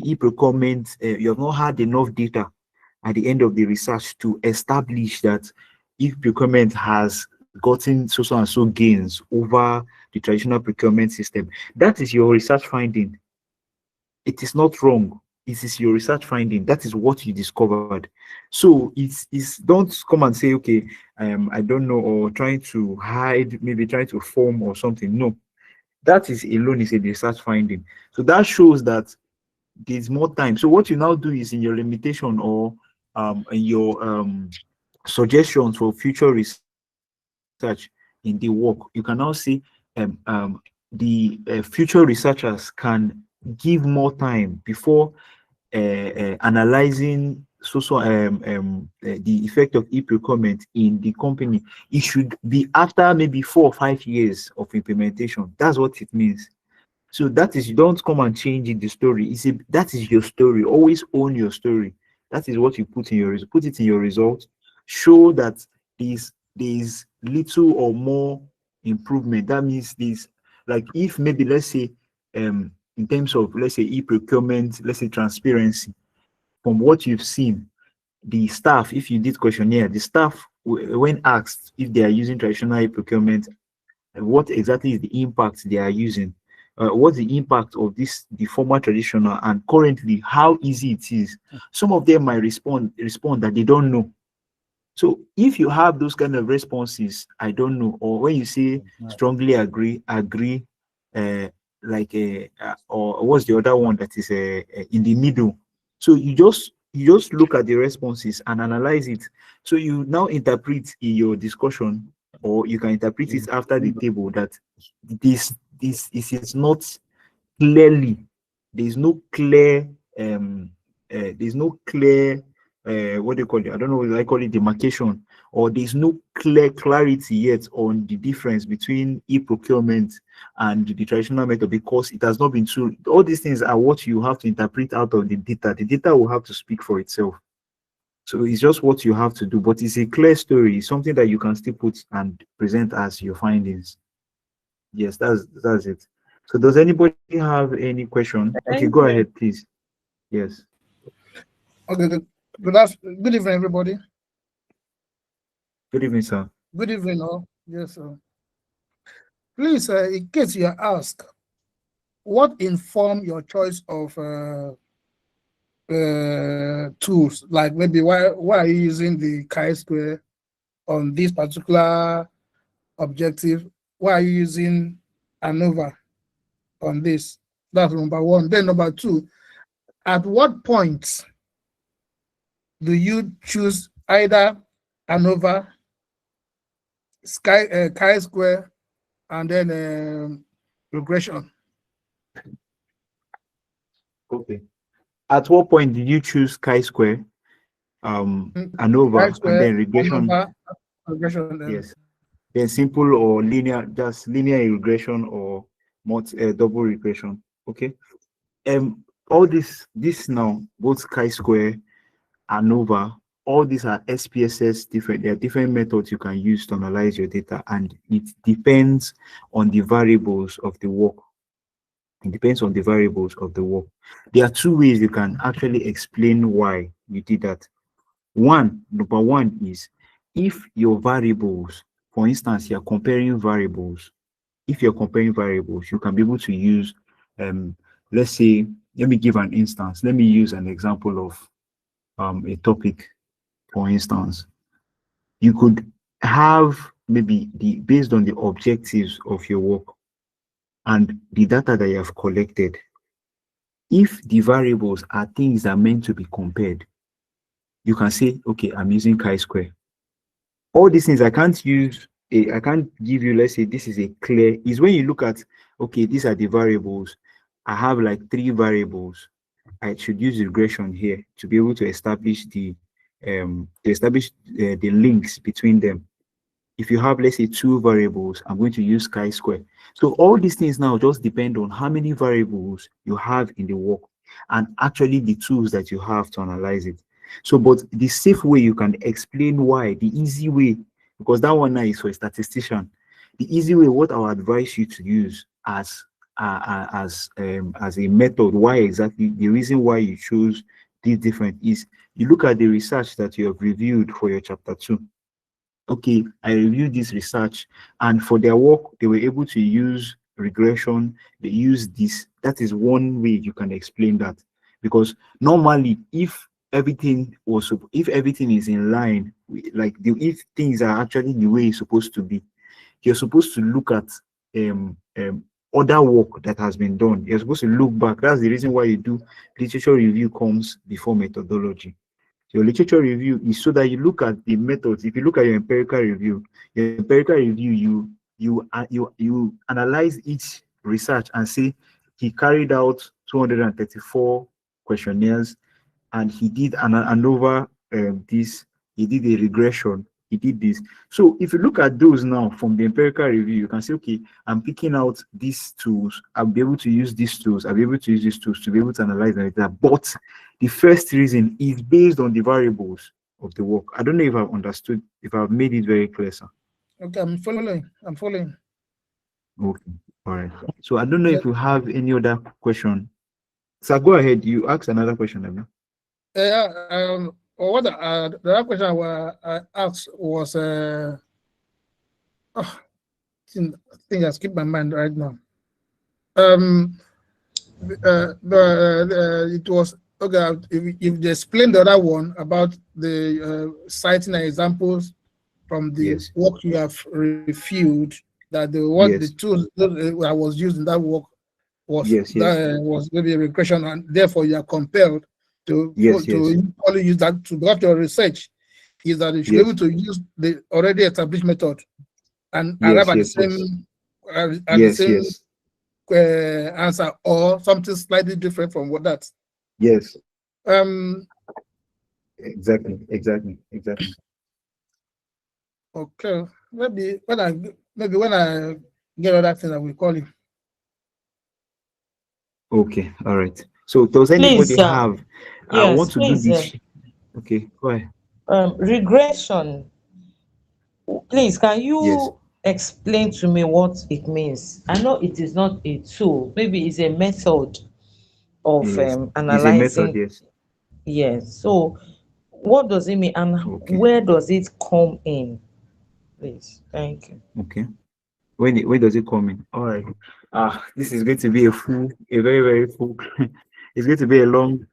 e-procurement, you have not had enough data at the end of the research to establish that e-procurement has gotten so and so gains over the traditional procurement system. That is your research finding. It is not wrong. It is your research finding. That is what you discovered. So it's don't come and say, okay, I don't know, or trying to hide, maybe trying to form or something. No, that is alone is a research finding. So that shows that there's more time. So what you now do is, in your limitation or in your suggestions for future research in the work, you can now see the future researchers can give more time before analyzing the effect of e-procurement in the company. It should be after maybe 4 or 5 years of implementation. That's what it means. So that is, you don't come and change it, the story. That is your story. Always own your story. That is what you put in your, put it in your results. Show that there's little or more improvement. That means this, like if maybe let's say in terms of, let's say, e-procurement, let's say transparency, from what you've seen, the staff, if you did questionnaire, the staff, when asked if they are using traditional e-procurement, what exactly is the impact they are using, what's the impact of this, the former traditional, and currently how easy it is. Some of them might respond that they don't know. So if you have those kind of responses, I don't know, or when you say strongly agree, uh, or what's the other one that is in the middle. So you just look at the responses and analyze it. So you now interpret in your discussion, or you can interpret it after the table, that this is not clearly, there is no clear there's no clear what do you call it? I don't know what I call it, demarcation, or there's no clear clarity yet on the difference between e-procurement and the traditional method, because it has not been true. All these things are what you have to interpret out of the data. The data will have to speak for itself. So it's just what you have to do, but it's a clear story, something that you can still put and present as your findings. Yes, that's it. So does anybody have any question? Okay, Thank go you. ahead, please. Yes. Okay, good evening, everybody. Good evening, sir. Good evening, all. Yes, sir. Please, in case you are asked, what informed your choice of tools? Like maybe why are you using the chi-square on this particular objective? Why are you using ANOVA on this? That's number one. Then number two, at what point do you choose either ANOVA, chi-square, and then regression? Okay. At what point did you choose chi-square, ANOVA, and Chi-square, then regression? ANOVA, regression. Yes. Then simple or linear, just linear regression or double regression. Okay. All this now, both chi-square, ANOVA, all these are SPSS different. There are different methods you can use to analyze your data, and it depends on the variables of the work. It depends on the variables of the work. There are two ways you can actually explain why you did that. Number one is if your variables, for instance, you're comparing variables. If you're comparing variables, you can be able to use, let's say, let me give an instance. Let me use an example of a topic. For instance, you could have maybe based on the objectives of your work and the data that you have collected. If the variables are things that are meant to be compared, you can say, okay, I'm using chi-square. All these things I can't I can't give you, let's say this is a clear, is when you look at, okay, these are the variables. I have like 3 variables. I should use regression here to be able to establish the links between them. If you have, let's say, 2 variables, I'm going to use chi-square. So all these things now just depend on how many variables you have in the work and actually the tools that you have to analyze it. So, but the safe way you can explain why, the easy way, because that one now is for a statistician. The easy way, what I would advise you to use as a method, why exactly the reason why you choose this different is you look at the research that you have reviewed for your chapter 2. Okay, I reviewed this research, and for their work, they were able to use regression. They use this. That is one way you can explain that. Because normally, if everything is in line, if things are actually the way it's supposed to be, you're supposed to look at other work that has been done. You're supposed to look back. That's the reason why you do literature review comes before methodology. Your literature review is so that you look at the methods. If you look at your empirical review, you analyze each research and say he carried out 234 questionnaires, and he did an over this. He did a regression. He did this. So if you look at those now from the empirical review, you can say, okay, I'm picking out these tools. I'll be able to use these tools. I'll be able to use these tools to be able to analyze the data. But the first reason is based on the variables of the work. I don't know if I've understood, if I've made it very clear, sir. Okay, I'm following. I'm following. Okay, all right. So I don't know Yeah. if you have any other question. So go ahead. You ask another question, Abby. What the other question I asked was, I think I skipped my mind right now. It was okay. If you explain the other one about the citing examples from the Yes. work you have reviewed, that the Yes. tools that I was using that work was Yes. was maybe a regression, and therefore you are compelled to Yes. only use that to go your research. Is that you should be Yes. able to use the already established method and arrive Yes. at the Yes. same at the Yes. same Yes. answer, or something slightly different from what that. Yes. Um. Exactly. Okay. Maybe when I get other thing, I will call you. Okay, all right. So does anybody Please, have I want yes, to do please, this? Okay, go ahead. regression. Please, can Yes, you explain to me what it means? I know it is not a tool, maybe it's a method of yes. It's a method, analyzing. yes. Yes. So, what does it mean, and Okay, where does it come in? Please, thank you. okay. When does it come in? All right. This is going to be a very, very full. It's going to be a long.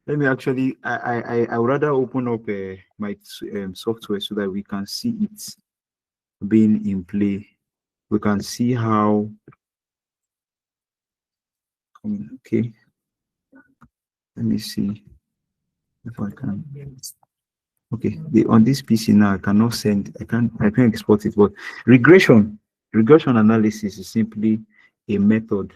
Let me actually. I would rather open up my software so that we can see it being in play. We can see how. Okay. Let me see if I can. Okay. On this PC now, I cannot send. I can't export it. But regression analysis is simply a method.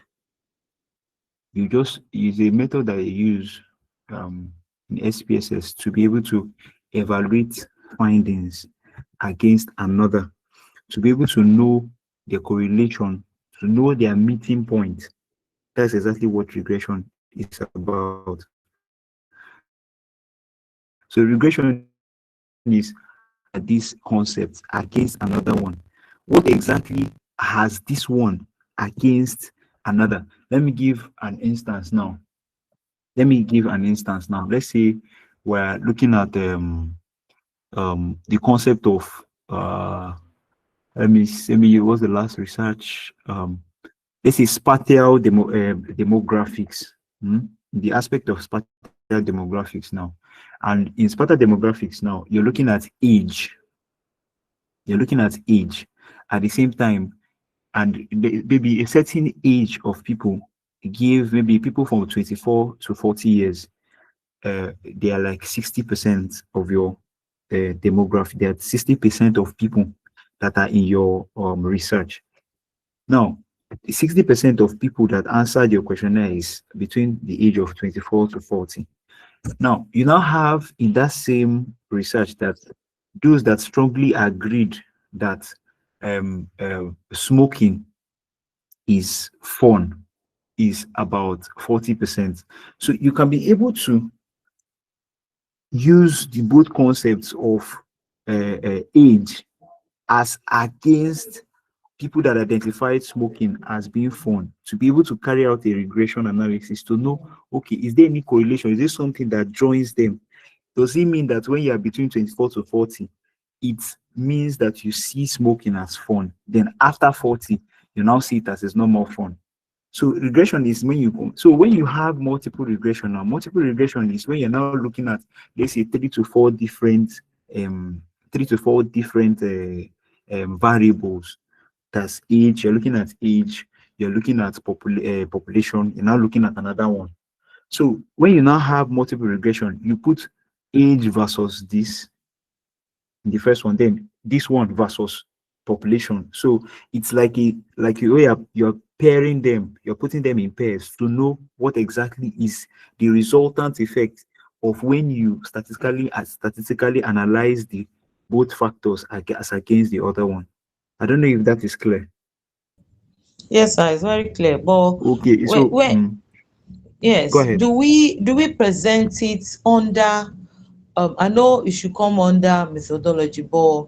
You just use a method that you use in SPSS to be able to evaluate findings against another, to be able to know the correlation, to know their meeting point. That's exactly what regression is about. So regression is analyzing these concepts against another one. What exactly has this one against another? Let me give an instance now. Let's say we're looking at the concept of let me what's the last research? Let's say spatial demographics. The aspect of spatial demographics now. And in spatial demographics now, you're looking at age at the same time, and maybe a certain age of people give maybe people from 24 to 40 years, they are like 60% of your demographic. They are 60% of people that are in your research. Now, 60% of people that answered your questionnaire is between the age of 24 to 40. Now, you now have in that same research that those that strongly agreed that smoking is fun is about 40%. So you can be able to use the both concepts of age as against people that identified smoking as being fun, to be able to carry out a regression analysis to know, okay, is there any correlation? Is there something that joins them? Does it mean that when you are between 24 to 40, it means that you see smoking as fun? Then after 40, you now see it as it's no more fun. So regression is when you have multiple regression. Now multiple regression is when you're now looking at, let's say, um three to four different variables. That's age. You're looking at age. You're looking at population. You're now looking at another one. So when you now have multiple regression, you put age versus this in the first one, then this one versus population. So it's like you're pairing them, you're putting them in pairs to know what exactly is the resultant effect of when you statistically analyze the both factors as against the other one. I don't know if that is clear. Yes, sir, it's very clear. But Okay, so where go yes, ahead. do we present it under? I know it should come under methodology, but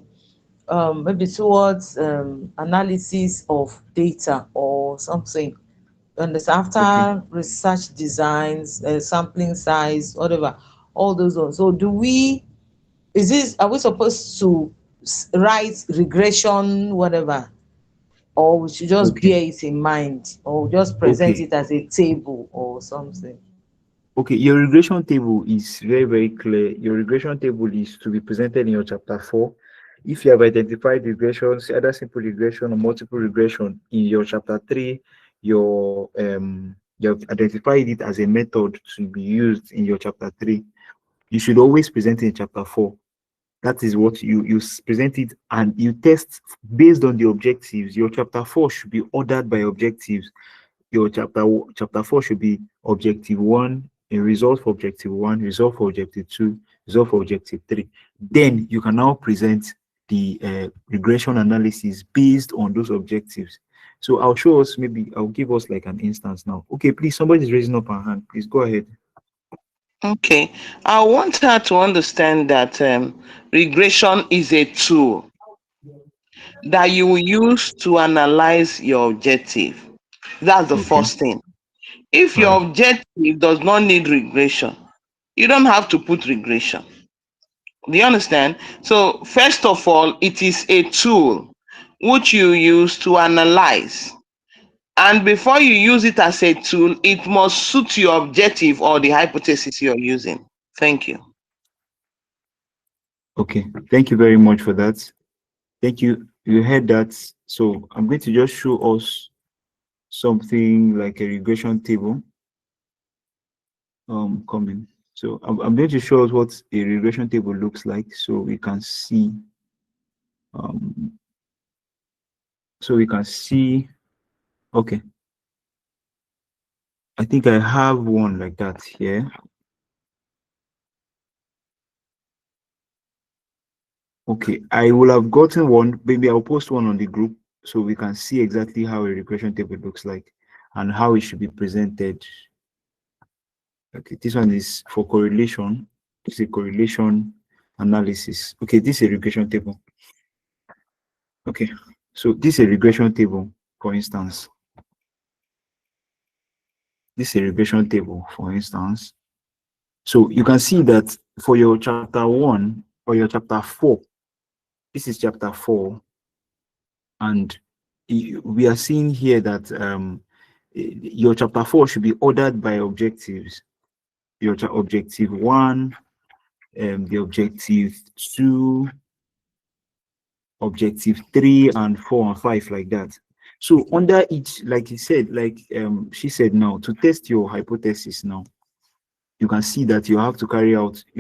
maybe towards analysis of data or something. And it's Okay, after research designs, sampling size, whatever, all those ones. So are we supposed to write regression, whatever, or we should just okay, bear it in mind, or just present okay. it as a table or something? Okay, your regression table is very, very clear. Your regression table is to be presented in your chapter 4. If you have identified regressions, either simple regression or multiple regression in your chapter 3, you have identified it as a method to be used in your chapter 3. You should always present it in chapter 4. That is what present it, and you test based on the objectives. Your chapter 4 should be ordered by objectives. Your chapter 4 should be objective 1, a result for objective 1, result for objective 2, result for objective 3. Then you can now present the regression analysis based on those objectives. So I'll show us, maybe I'll give us like an instance now. Okay, please, somebody's raising up her hand. Please go ahead. Okay, I want her to understand that regression is a tool that you will use to analyze your objective. That's the Okay, first thing. If all right. your objective does not need regression, you don't have to put regression. Do you understand? So, first of all, it is a tool which you use to analyze. And before you use it as a tool, it must suit your objective or the hypothesis you're using. Thank you. Okay, thank you very much for that. Thank you. You heard that. So I'm going to just show us something like a regression table coming. So I'm going to show us what a regression table looks like, so we can see um okay, I think I have one like that here. Okay, I will have gotten one. Maybe I'll post one on the group so we can see exactly how a regression table looks like and how it should be presented. Okay, this one is for correlation. It's a correlation analysis. Okay, this is a regression table. Okay, so this is a regression table, for instance. This is a regression table, for instance. So you can see that for your chapter 1 or your chapter 4, this is chapter 4, and we are seeing here that your chapter 4 should be ordered by objectives. Your objective 1, the objective 2, objective 3 and 4 and 5, like that. So under each, like he said, like she said, now to test your hypothesis, now you can see that you're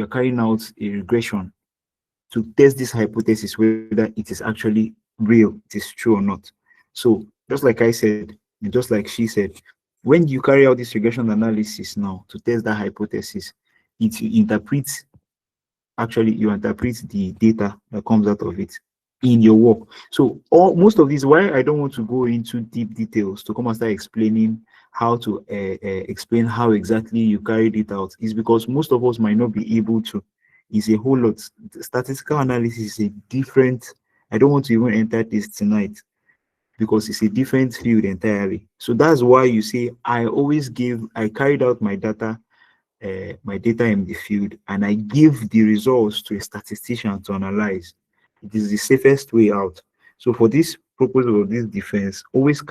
carrying out a regression to test this hypothesis, whether it is actually real, it is true or not. So just like I said, and just like she said, when you carry out this regression analysis now to test that hypothesis, you interpret the data that comes out of it in your work. So most of these, why I don't want to go into deep details to come and start explaining how to explain how exactly you carried it out, is because most of us might not be able to. It's a whole lot. Statistical analysis is a different, I don't want to even enter this tonight because it's a different field entirely. So that's why you see I carried out my data in the field, and I give the results to a statistician to analyze. It is the safest way out. So for this purpose of this defense, always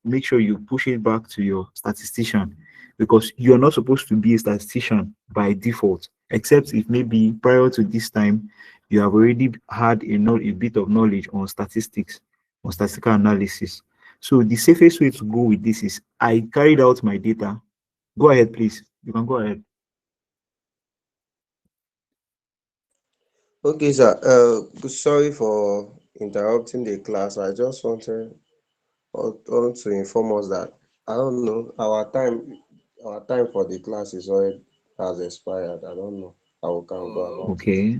make sure you push it back to your statistician, because you're not supposed to be a statistician by default, except if maybe prior to this time you have already had a bit of knowledge on statistics, on statistical analysis. So the safest way to go with this is I carried out my data. Go ahead, please. You can go ahead. Okay, sir. Sorry for interrupting the class. I just want to inform us that I don't know our time for the class is already has expired. I don't know how we can go about it. Okay.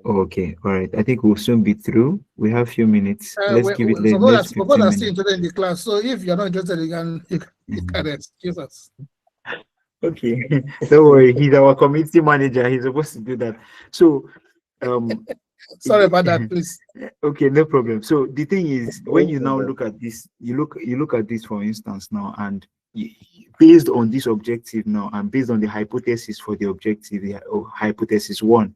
Okay. All right. I think we'll soon be through. We have few minutes. Let's give it let's Some people 15 are still minutes. interested in the class. So if you're not interested, you can excuse us. Okay. Don't worry. He's our community manager. He's supposed to do that. So Sorry about that, please. okay, no problem. So the thing is, when you now Okay. look at this, you look at this, for instance, now, and based on this objective now, and based on the hypothesis for the objective, hypothesis 1,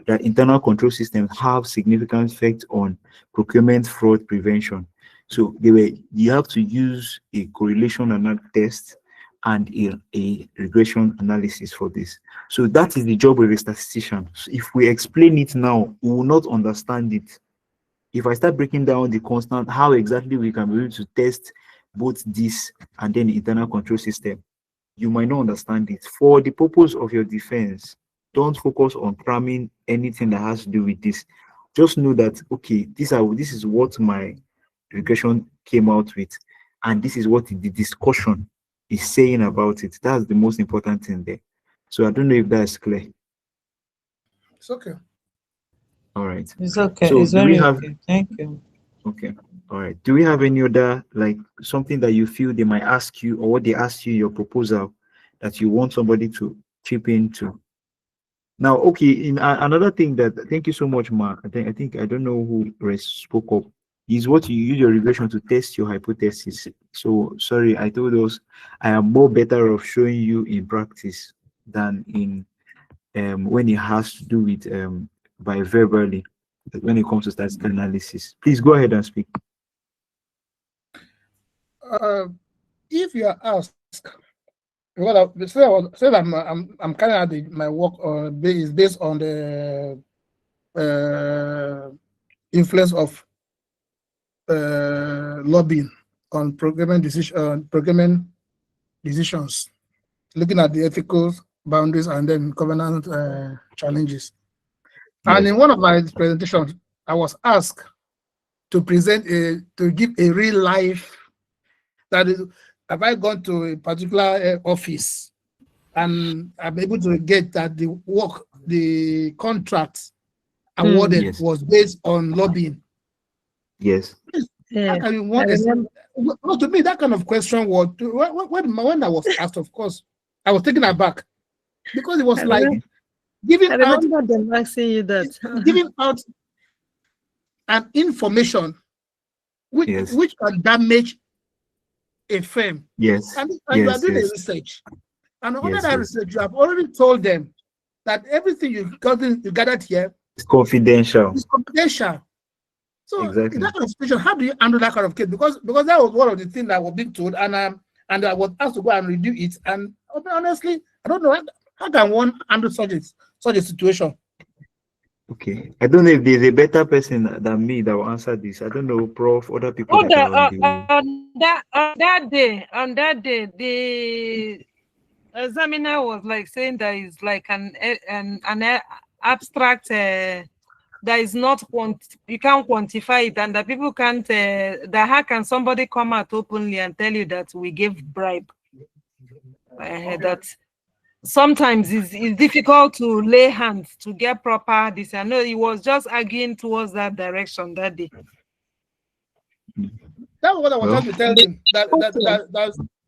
that internal control systems have significant effect on procurement fraud prevention. So you have to use a correlation test and a regression analysis for this. So that is the job of a statistician. So if we explain it now, we will not understand it. If I start breaking down the constant, how exactly we can be able to test both this and then the internal control system, you might not understand it. For the purpose of your defense, don't focus on cramming anything that has to do with this. Just know that, okay, this is what my regression came out with, and this is what the discussion is saying about it. That's the most important thing there. So I don't know if that's clear. It's okay. All right. It's okay. So It's do we very have okay. Thank you. okay. All right. Do we have any other like something that you feel they might ask you or what they ask you in your proposal that you want somebody to chip into? Now, okay, in another thing that thank you so much, Ma. I think I don't know who spoke up. Is what you use your regression to test your hypothesis. So sorry, I told us I am more better of showing you in practice than in when it has to do with by verbally when it comes to statistical analysis. Please go ahead and speak. Uh, if you are asked, say that I'm carrying out my work is based on the influence of lobbying on programming decisions, looking at the ethical boundaries and then governance challenges. And Yes. in one of my presentations, I was asked to give a real life, that is, have I gone to a particular office and I'm able to get that the contract awarded Yes. was based on lobbying. Yes. How Yeah. can you I want this? remember. Well, to me, that kind of question was, when I was asked, of course, I was taken aback because it was I like remember. giving I out remember them asking you that. giving out an information Yes. which can damage a firm. Yes. And you are Yes. doing a Yes. research. And under Yes. that Yes. research, you have already told them that everything you gathered here It's confidential. is confidential. So in Exactly. that kind of situation, how do you handle that kind of case? Because that was one of the things that I was being told, and I was asked to go and review it. And honestly, I don't know how can one handle such a situation. Okay. I don't know if there's a better person than me that will answer this. I don't know, Prof, other people Oh, that are on the on that day, the examiner was like saying that is like an abstract that is not you can't quantify it, and that people can't. That how can somebody come out openly and tell you that we gave bribe? That sometimes it's difficult to lay hands to get proper this. I know he was just arguing towards that direction that day. That was what I was well, trying to tell him.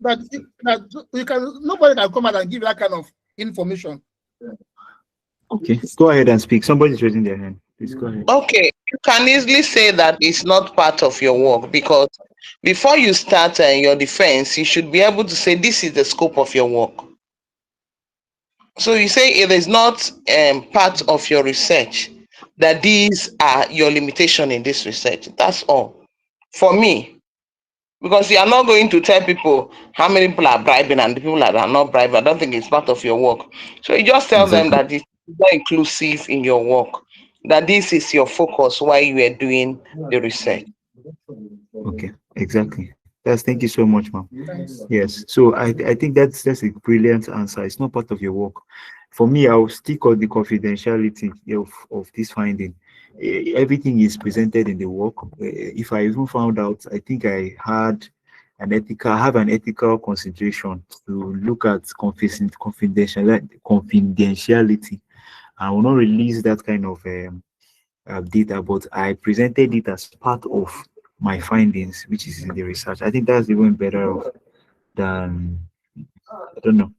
That you can nobody can come out and give that kind of information. okay. Go ahead and speak. Somebody's raising their hand. Please go ahead. Okay, you can easily say that it's not part of your work, because before you start your defense, you should be able to say this is the scope of your work. So you say it is not part of your research, that these are your limitation in this research. That's all. For me, because you are not going to tell people how many people are bribing and the people that are not bribing. I don't think it's part of your work. So you just tell them Exactly. that it's not inclusive in your work, that this is your focus while you are doing the research. Okay. Exactly. Thank you so much, ma'am. Thanks. Yes. So I think that's a brilliant answer. It's not part of your work. For me, I'll stick on the confidentiality of this finding. Everything is presented in the work. If I even found out, I think I have an ethical consideration to look at confidentiality. I will not release that kind of data, but I presented it as part of my findings, which is in the research. I think that's even better off than I don't know.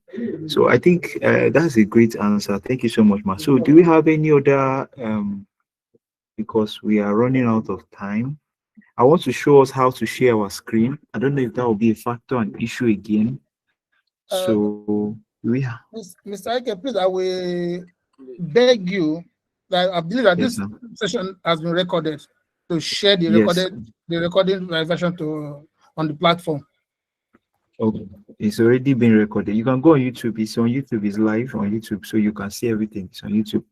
So I think that's a great answer. Thank you so much, Ma. So do we have any other because we are running out of time. I want to show us how to share our screen. I don't know if that will be a factor and issue again. So Mr. Ike, please, I will beg you that I believe that yes, this sir. session has been recorded, to share Yes. the recording version on the platform. Okay. It's already been recorded. You can go on YouTube. It's on YouTube. It's live on YouTube, so you can see everything. It's on YouTube.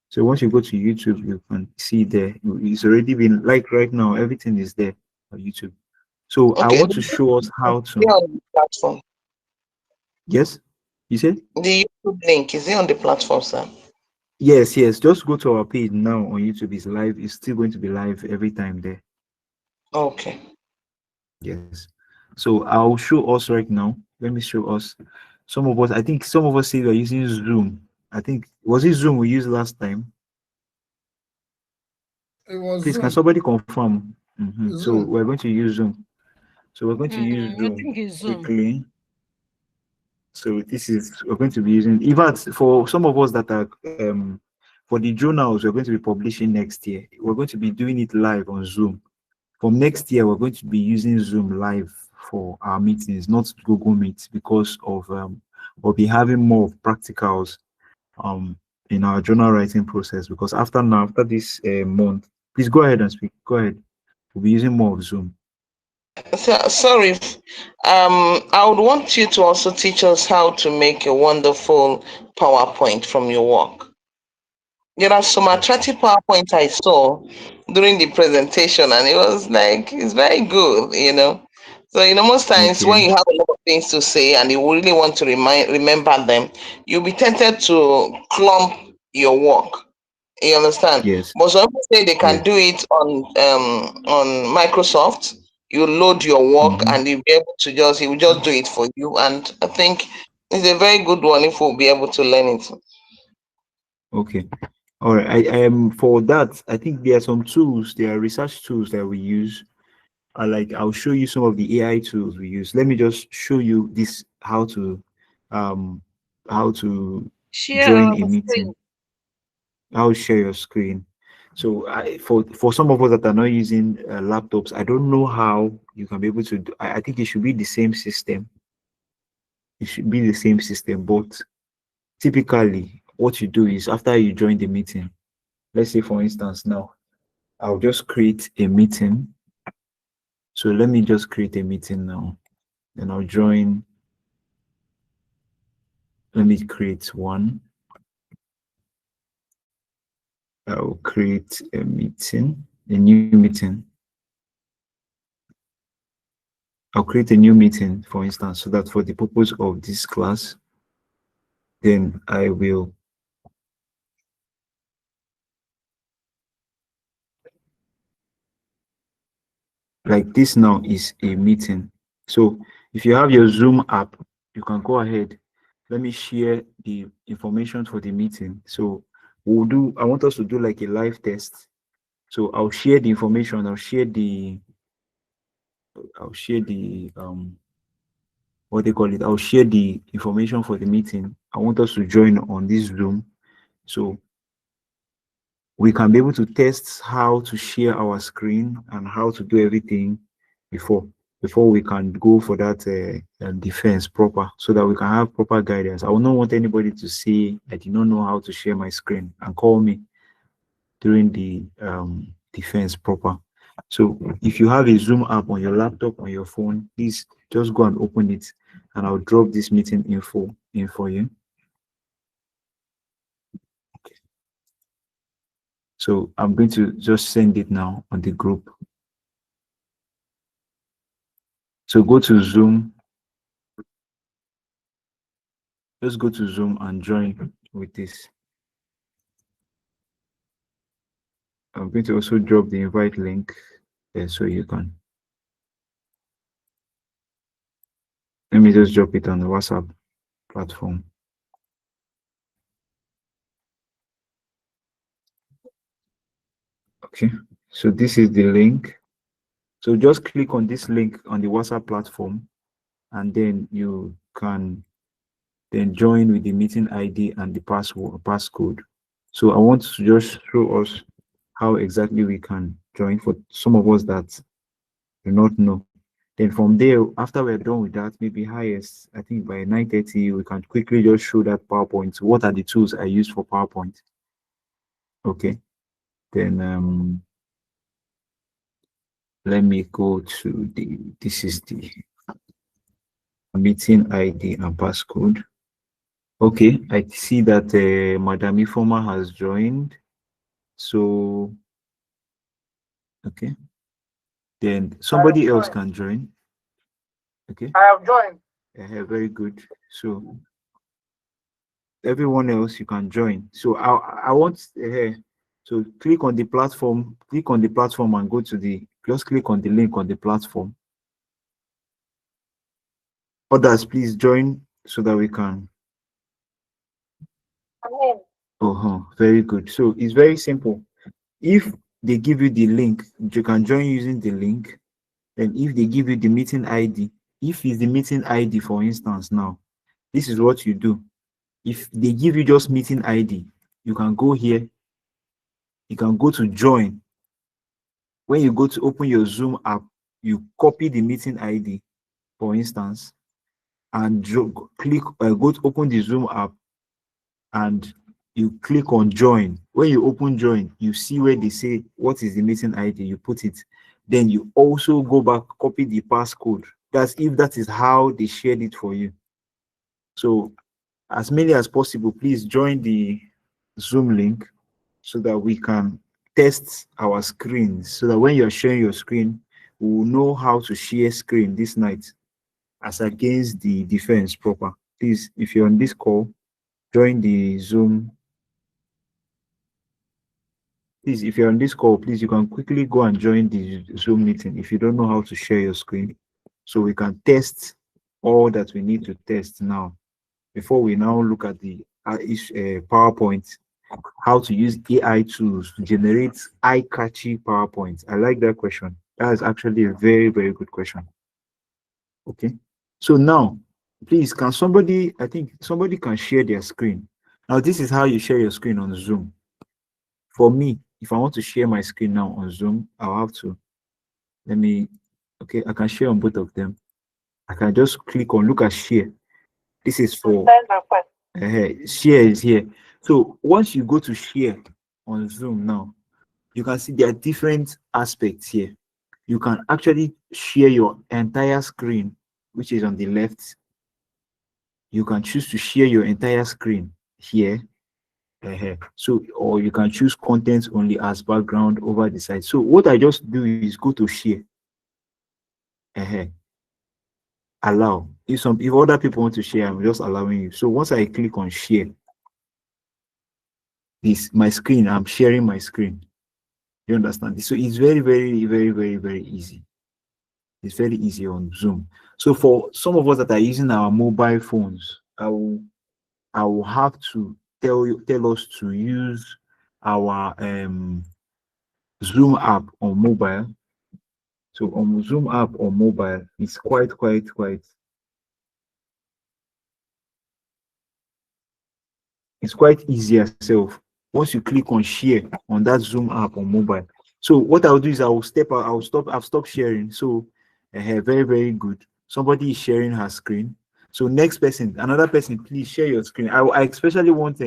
So once you go to YouTube, you can see there. It's already been like right now. Everything is there on YouTube. So I Okay, want to show us how is it to. on the platform? Yes, you said. The YouTube link, is it on the platform, sir? Yes, yes. Just go to our page now on YouTube. It's live. It's still going to be live every time there. Okay. Yes. So I'll show us right now. Let me show us. Some of us, I think some of us say we're using Zoom. I think, was it Zoom we used last time? It was Please, can Zoom. somebody confirm? So Zoom. we're going to use Zoom. So we're going to use I Zoom think it's Zoom. quickly. So this is, we're going to be using, in fact, for some of us that are for the journals we're going to be publishing next year, we're going to be doing it live on Zoom. From next year, we're going to be using Zoom live for our meetings, not Google Meet, because of we'll be having more of practicals in our journal writing process. Because after now, after this month, please go ahead and speak. Go ahead. We'll be using more of Zoom. Sorry, I would want you to also teach us how to make a wonderful PowerPoint from your work. There are some Okay. attractive PowerPoints I saw during the presentation, and it was like, it's very good. So, most times when Okay. you have a lot of things to say and you really want to remember them, you'll be tempted to clump your work. You understand? Yes. But some people say they can Yes. do it on Microsoft. You load your work Mm-hmm. and he will just do it for you. And I think it's a very good one if we'll be able to learn it. Okay. All right. I am for that. I think there are some tools. There are research tools that we use. I'll show you some of the AI tools we use. Let me just show you this um how to Share join our a screen. meeting. I'll share your screen. So for some of us that are not using laptops, I don't know how you can be able to do, I think it should be the same system. It should be the same system, but typically what you do is after you join the meeting, let's say for instance now, I'll just create a meeting. So let me just create a meeting now. Then I'll join. Let me create one. I'll create a meeting, a new meeting. I'll create a new meeting, for instance, so that for the purpose of this class, then I will, like this now is a meeting. So if you have your Zoom app, you can go ahead. Let me share the information for the meeting. So I want us to do like a live test. So I'll share the information, I'll share the what they call it. I'll share the information for the meeting. I want us to join on this Zoom, so we can be able to test how to share our screen and how to do everything before before we can go for that defense proper, so that we can have proper guidance. I will not want anybody to say I did not know how to share my screen and call me during the defense proper. So if you have a Zoom app on your laptop, on your phone, please just go and open it, and I'll drop this meeting info in for you. So I'm going to just send it now on the group. So go to Zoom, just go to Zoom and join with this. I'm going to also drop the invite link there so you can. Let me just drop it on the WhatsApp platform. Okay, so this is the link. So just click on this link on the WhatsApp platform, and then you can then join with the meeting ID and the passcode. So I want to just show us how exactly we can join for some of us that do not know. Then from there, after we're done with that, maybe highest, I think by 9:30, we can quickly just show that PowerPoint. What are the tools I use for PowerPoint? Okay. Then let me go to this is the meeting ID and passcode. Okay, I see that Madam Ifoma has joined. So, okay. Then somebody else can join. Okay. I have joined. Very good. So everyone else you can join. So I want so click on the platform and go to just click on the link on the platform. Others, please join so that we can. Oh, very good. So it's very simple. If they give you the link, you can join using the link. And if they give you the meeting ID, if it's the meeting ID, for instance, now, this is what you do. If they give you just meeting ID, you can go here, you can go to join. When you go to open your Zoom app, you copy the meeting ID, for instance, and click, go to open the Zoom app, and you click on join. When you open join, you see where they say what is the meeting ID, you put it. Then you also go back, copy the passcode. That's if that is how they shared it for you. So as many as possible, please join the Zoom link so that we can test our screens, so that when you're sharing your screen, we will know how to share screen this night as against the defense proper. Please, if you're on this call, join the Zoom. Please, if you're on this call, please, you can quickly go and join the Zoom meeting if you don't know how to share your screen, so we can test all that we need to test now before we now look at the PowerPoint, how to use AI tools to generate eye-catchy PowerPoint. I like that question. That is actually a very, very good question. Okay. So now, please, can somebody, I think somebody can share their screen. Now, this is how you share your screen on Zoom. For me, if I want to share my screen now on Zoom, I'll have to, okay, I can share on both of them. I can just click on, look at share. This is for, share is here. So once you go to share on Zoom now, you can see there are different aspects here. You can actually share your entire screen, which is on the left. You can choose to share your entire screen here. So, or you can choose content only as background over the side. So what I just do is go to share. Allow. If other people want to share, I'm just allowing you. So once I click on share, this my screen, I'm sharing my screen. You understand this? So it's very, very, very, very, very easy. It's very easy on Zoom. So for some of us that are using our mobile phones, I will have to tell us to use our Zoom app on mobile. So on Zoom app on mobile, it's quite it's quite easy yourself. Once you click on share on that Zoom app on mobile. So what I'll do is I will step out, I've stopped sharing. So very, very good. Somebody is sharing her screen. So next person, another person, please share your screen. I especially want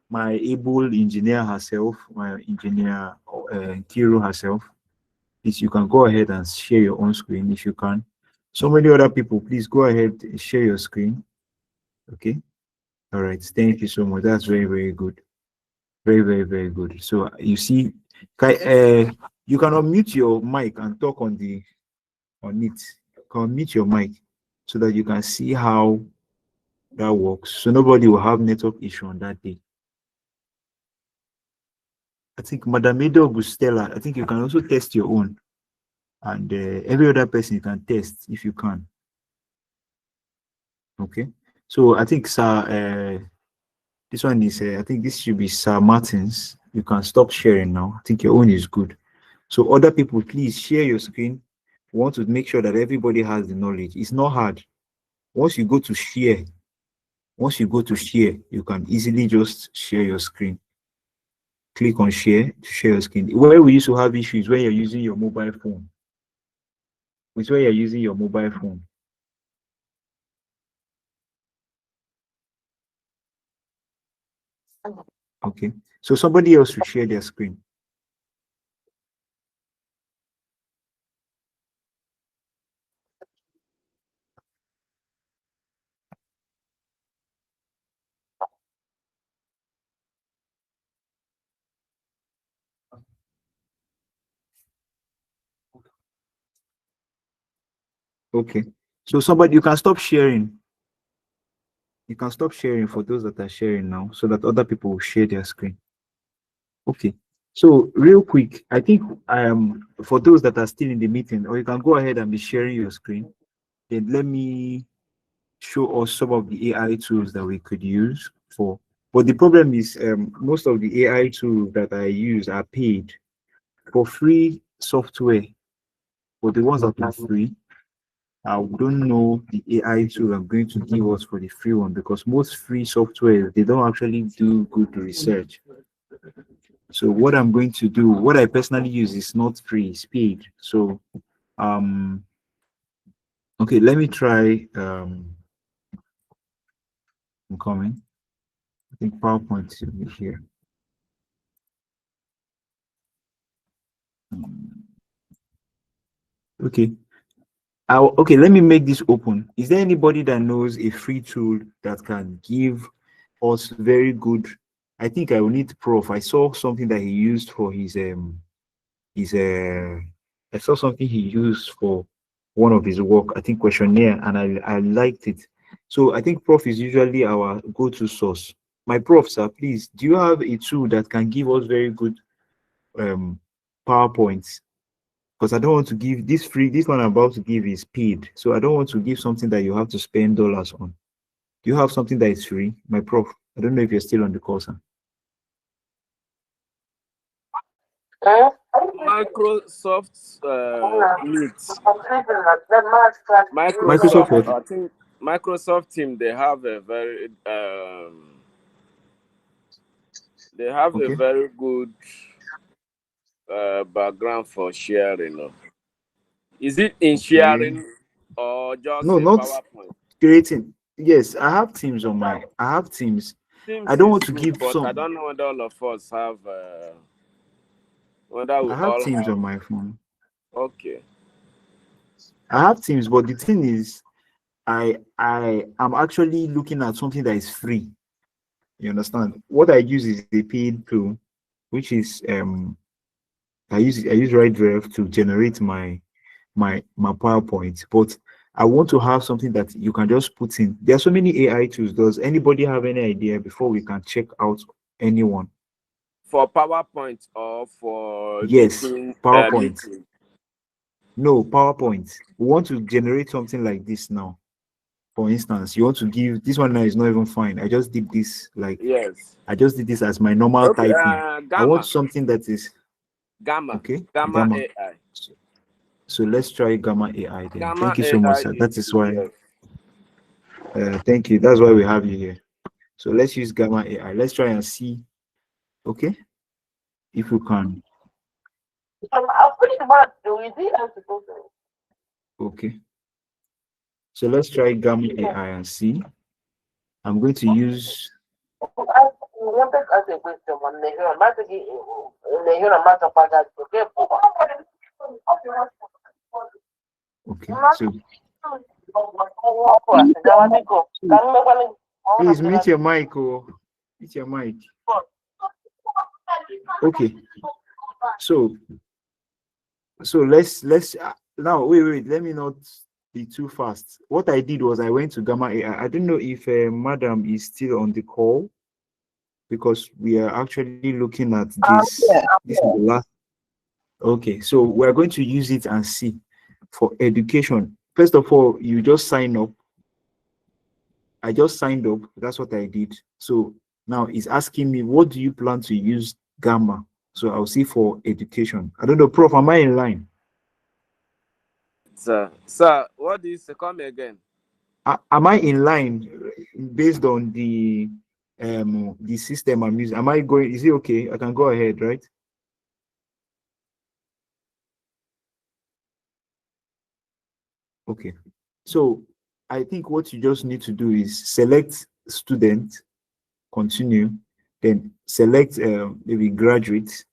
my able engineer herself, my engineer Kiro herself. Please, you can go ahead and share your own screen if you can. So many other people, please go ahead and share your screen. Okay. All right. Thank you so much. That's very, very good. Very, very, very good. So you see, you can unmute your mic and talk on it. You can unmute your mic so that you can see how that works. So nobody will have network issue on that day. I think Madam Edo Bustela, I think you can also test your own. And every other person you can test if you can. Okay. So I think this one is I think this should be Sir Martins. You can stop sharing now. I think your own is good. So other people, please share your screen. We want to make sure that everybody has the knowledge. It's not hard. Once you go to share, you can easily just share your screen. Click on share to share your screen. Where we used to have issues when you're using your mobile phone. It's where you're using your mobile phone. Okay. So somebody else should share their screen. Okay. So somebody, you can stop sharing. You can stop sharing for those that are sharing now so that other people will share their screen. Okay. So real quick, I think for those that are still in the meeting, or you can go ahead and be sharing your screen. Then let me show us some of the AI tools that we could use for. But the problem is, most of the AI tools that I use are paid for free software. For the ones that are free, I don't know the AI tool I'm going to give us for the free one, because most free software, they don't actually do good research. So what I'm going to do, what I personally use is not free, it's paid. So um okay, let me try I'm coming. I think PowerPoint should be here. Okay. Okay, let me make this open. Is there anybody that knows a free tool that can give us very good? I think I will need Prof. I saw something that he used for his I saw something he used for one of his work, I think questionnaire, and I liked it. So I think Prof is usually our go-to source. My Prof, sir, please, do you have a tool that can give us very good um PowerPoints? Because I don't want to give this free. This one I'm about to give is paid, so I don't want to give something that you have to spend dollars on. Do you have something that is free, my Prof? I don't know if you're still on the call, sir. Microsoft Meet. Microsoft Microsoft, what? I think Microsoft team, they have a Okay. very good background for sharing. Is it in Okay. sharing or just No, a not PowerPoint? creating. Yes, I have Teams on my. I have Teams. I Teams don't is want to good, give but I some. don't know whether all of us have, whether we I have all Teams have. on my phone. Okay. I have Teams, but the thing is, I am actually looking at something that is free. You understand? What I use is a paid tool, which is I use RightDrive to generate my PowerPoint, but I want to have something that you can just put in. There are so many AI tools. Does anybody have any idea before we can check out anyone? For PowerPoint or for Yes, PowerPoint. meeting? No, PowerPoint. We want to generate something like this now. For instance, you want to give this one now is not even fine. I just did this Yes. I just did this as my normal Okay. typing. I want Gamma. something that is Gamma. okay. Gamma Gamma. AI. So let's try Gamma AI then. Gamma Thank you so much, AI sir. is That is good. why. Yes. Thank you. That's why we have you here. So let's use Gamma AI. Let's try and see. Okay, if we can. Okay. So let's try Gamma AI and see. I'm going to use. Okay. So please mute your mic or mute your mic. Okay. So let's now wait, let me not be too fast. What I did was I went to Gamma AI. I don't know if Madam is still on the call, because we are actually looking at this. This is the last. Okay, so we're going to use it and see for education. First of all, you just sign up. I just signed up. That's what I did. So now it's asking me, what do you plan to use Gamma? So I'll see for education. I don't know, Prof. Am I in line? Sir, what is come again? Am I in line based on the system I'm using? Am I going? Is it okay? I can go ahead, right? Okay. So I think what you just need to do is select student, continue, then select maybe graduate,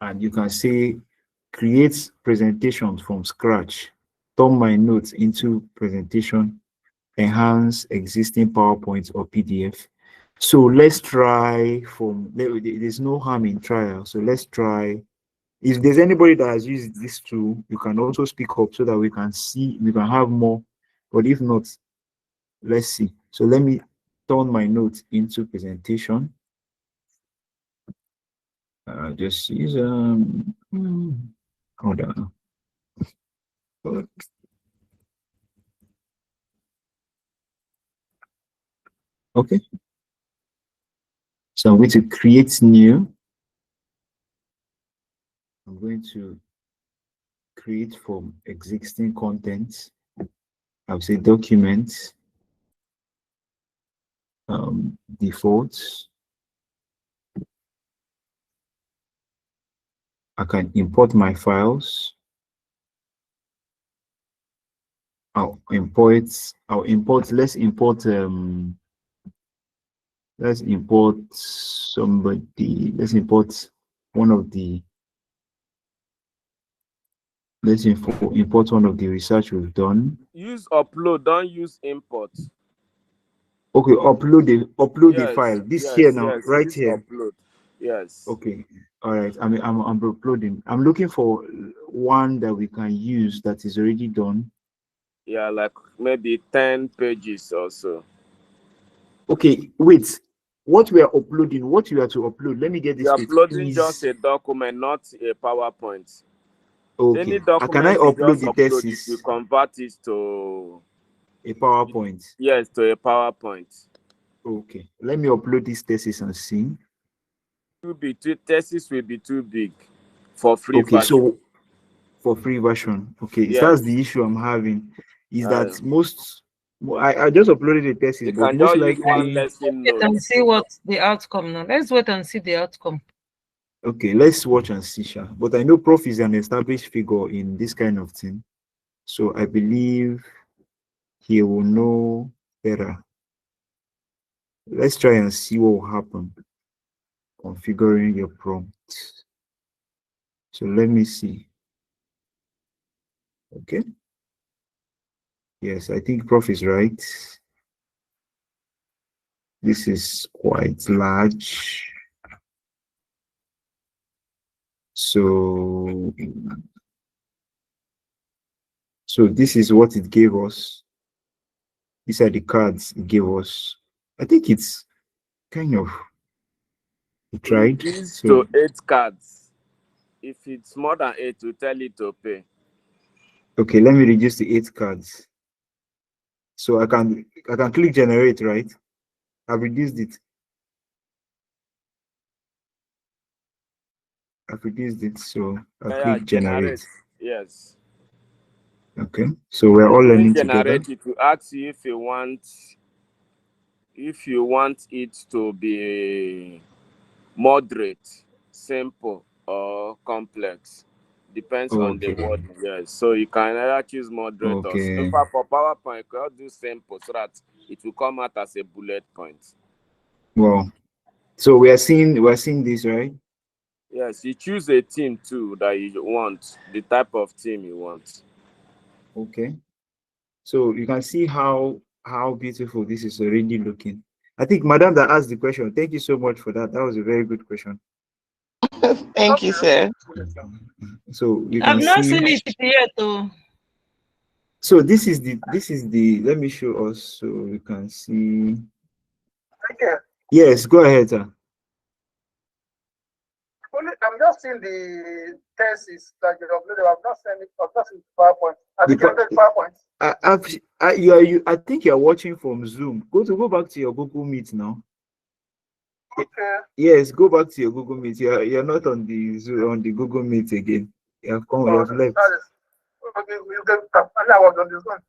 and you can say create presentations from scratch, turn my notes into presentation, enhance existing PowerPoint or PDF. So let's try there's no harm in trial. So let's try. If there's anybody that has used this tool, you can also speak up so that we can see, we can have more. But if not, let's see. So let me turn my notes into presentation. Just use hold on. Okay. So I'm going to create new. I'm going to create from existing content. I'll say documents, defaults. I can import my files. I'll import, let's import somebody, let's import one of the, import one of the research we've done. Use upload, don't use import. Okay, upload the file. This here now, yes. right Use here. upload. Yes. Okay, all right. I'm uploading. I'm looking for one that we can use that is already done. Yeah, like maybe 10 pages or so. Okay, wait. What we are uploading, what you are to upload, let me get this You're straight, uploading just is a document, not a PowerPoint. Any okay. Can I document you upload just the upload it, you thesis, convert it to, a PowerPoint? yes, to a PowerPoint. Okay, let me upload this thesis and see. Thesis will be too big for free Okay, version. so for free version, okay, Yes. that's the issue I'm having, is that I just uploaded the thesis, You but can most just use one likely, lesson Wait note. and see what the outcome now. Let's wait and see the outcome. okay, let's watch and see, sha. But I know Prof is an established figure in this kind of thing, so I believe he will know better. Let's try and see what will happen. Configuring your prompt. So let me see. Okay. Yes, I think Prof is right. This is quite large. So this is what it gave us. These are the cards it gave us. I think it's kind of tried. Reduce So to 8 cards. If it's more than 8, we tell it to pay. okay, let me reduce the 8 cards. So I can click generate, right? I've reduced it. I've reduced it, so I'll click generate. Yes. Okay, so we're all learning together. Generate it to ask you if you want it to be moderate, simple, or complex. Depends on the Okay. word. Yes. So you can either choose moderate or Okay. in fact, for PowerPoint, you can do simple so that it will come out as a bullet point. Well, so we're seeing this, right? Yes, you choose a theme too that you want, the type of theme you want. Okay. So you can see how beautiful this is already looking. I think Madam that asked the question, thank you so much for that. That was a very good question. Thank you, sir. So you I've can not see. seen it yet, though. So this is the. Let me show us so we can see. Okay. Yes, go ahead, sir. I'm just seeing the thesis that you uploaded. I've not seen it. I've not seen the PowerPoint. Have you created PowerPoint? I think you are watching from Zoom. Go back to your Google Meet now. Okay. Yes, go back to your Google Meet. You're not on the Zoom, on the Google Meet again. You have come. You have left. Okay, I was on this one.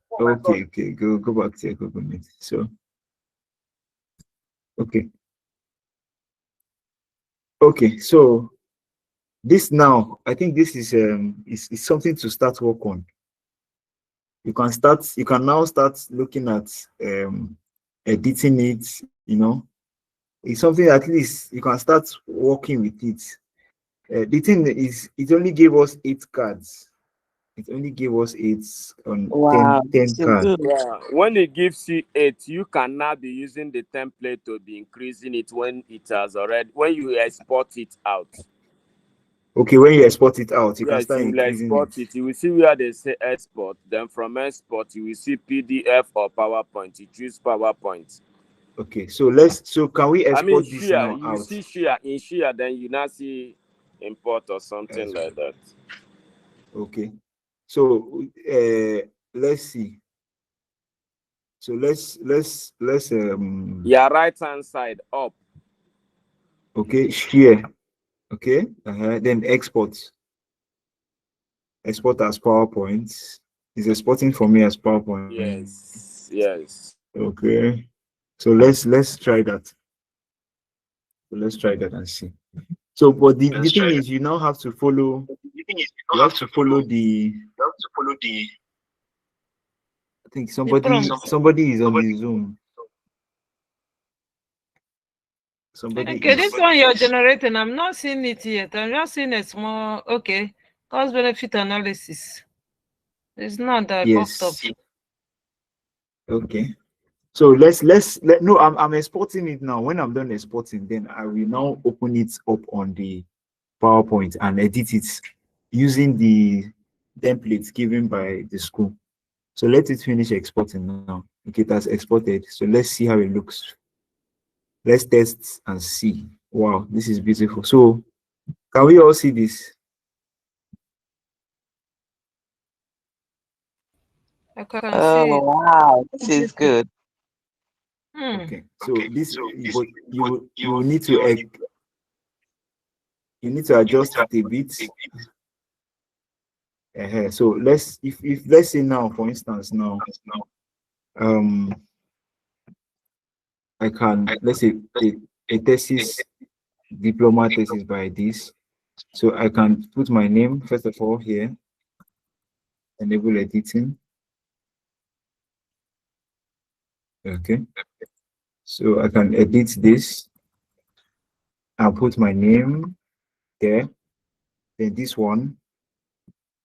Okay. Go back to your Google Meet. So okay. So this now, I think this is something to start work on. You can now start looking at editing it, it's something at least you can start working with it. The thing is, it only gave us 8 cards. It only gave us 8 on Wow, 10 so cards. good. Yeah. When it gives you 8, you can now be using the template to be increasing it when it has already, when you export it out. Okay, when you export it out, you can Yes, start you will increasing export it. You will see where they say export. Then from export, you will see PDF or PowerPoint. You choose PowerPoint. Okay, so can we export this share. now You out? see share. In share, then you now see import or something like that. Okay, so let's see. So let's Yeah, right hand side up. okay, share. Okay, then export. Export as PowerPoint. Is exporting for me as PowerPoint. Yes, yes. Okay. So let's try that. So let's try that and see. So, but the thing is, you now have to follow. You have to follow the. I think The prompt. somebody is on the Zoom. Somebody Okay, this is. one you're generating, I'm not seeing it yet. I'm just seeing a small, okay, cost benefit analysis. It's not that popped up. Yes. Okay. So no, I'm exporting it now. When I'm done exporting, then I will now open it up on the PowerPoint and edit it using the templates given by the school. So let it finish exporting now. Okay, it has exported. So let's see how it looks. Let's test and see. Wow, this is beautiful. So can we all see this? I can see it. Wow, this is good. Okay. So this, but you will need to you need to adjust it a bit. So if let's say now, for instance, now um I can, let's say a thesis, diploma thesis by this. So I can put my name first of all here, enable editing. Okay. So I can edit this. I'll put my name there. Then this one,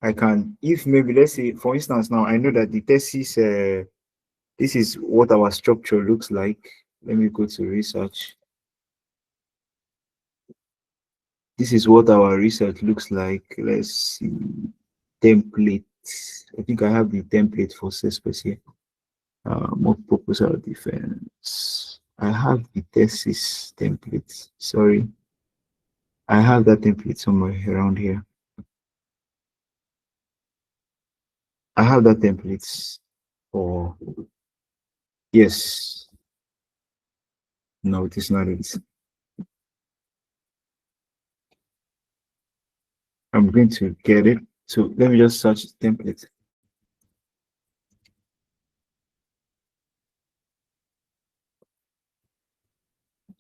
I can, if maybe let's say, for instance, now I know that the thesis, this is what our structure looks like. Let me go to research. This is what our research looks like. Let's see. Templates. I think I have the template for CSPS here. Mock proposal defense. I have the thesis template. Sorry. I have that template somewhere around here. I have that template for, yes. No, it is not it. I'm going to get it. So let me just search template.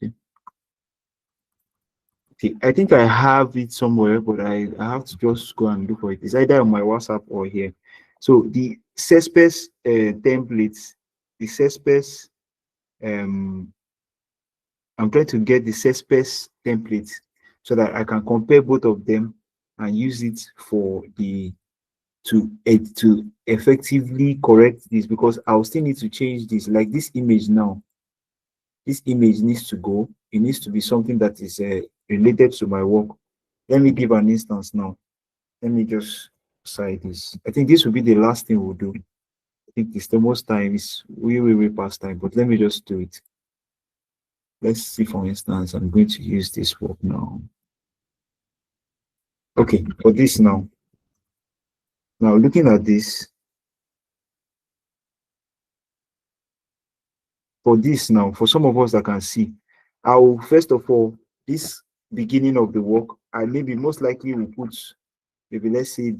Okay. I think I have it somewhere, but I have to just go and look for it. It's either on my WhatsApp or here. So the CSPS templates, the CSPS, I'm trying to get the CSPS templates so that I can compare both of them and use it for the to effectively correct this, because I'll still need to change this. Like this image now, this image needs to go. It needs to be something that is related to my work. Let me give an instance now. Let me just cite this. I think this will be the last thing we'll do. I think it's the most time, is way past time, but let me just do it. Let's see, for instance, I'm going to use this work now. Okay, for this now. Now looking at this, for this now, for some of us that can see, I'll first of all, this beginning of the work, I maybe most likely will put, maybe let's say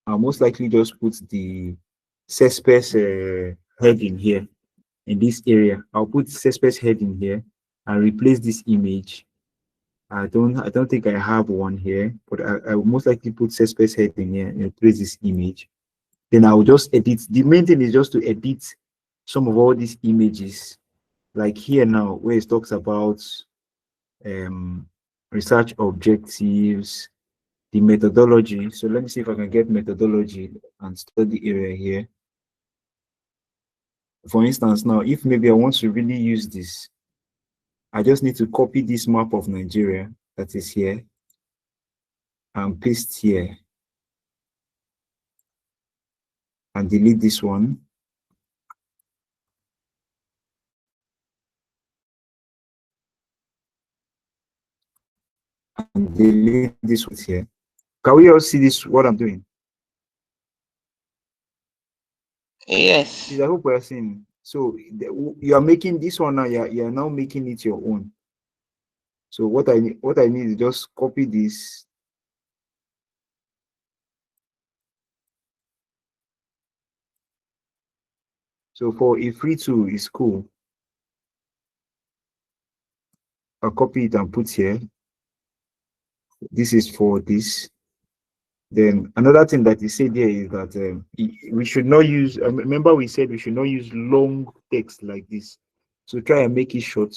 I'll most likely just put the CSPS heading here in this area. I'll put CSPS heading here and replace this image. I don't think I have one here, but I will most likely put CSPS heading here and replace this image. Then I will just edit. The main thing is just to edit some of all these images, like here now, where it talks about research objectives, the methodology. So let me see if I can get methodology and study area here. For instance, now, if maybe I want to really use this, I just need to copy this map of Nigeria that is here and paste here and delete this one. And delete this one here. Can we all see this, what I'm doing? Yes. Please, I hope we are seeing. So you are making this one now. You are now making it your own. So what I need is just copy this. So for a free tool is cool. I'll copy it and put here. This is for this. Then another thing that he said there is that we should not use. Remember, we said we should not use long text like this. So try and make it short.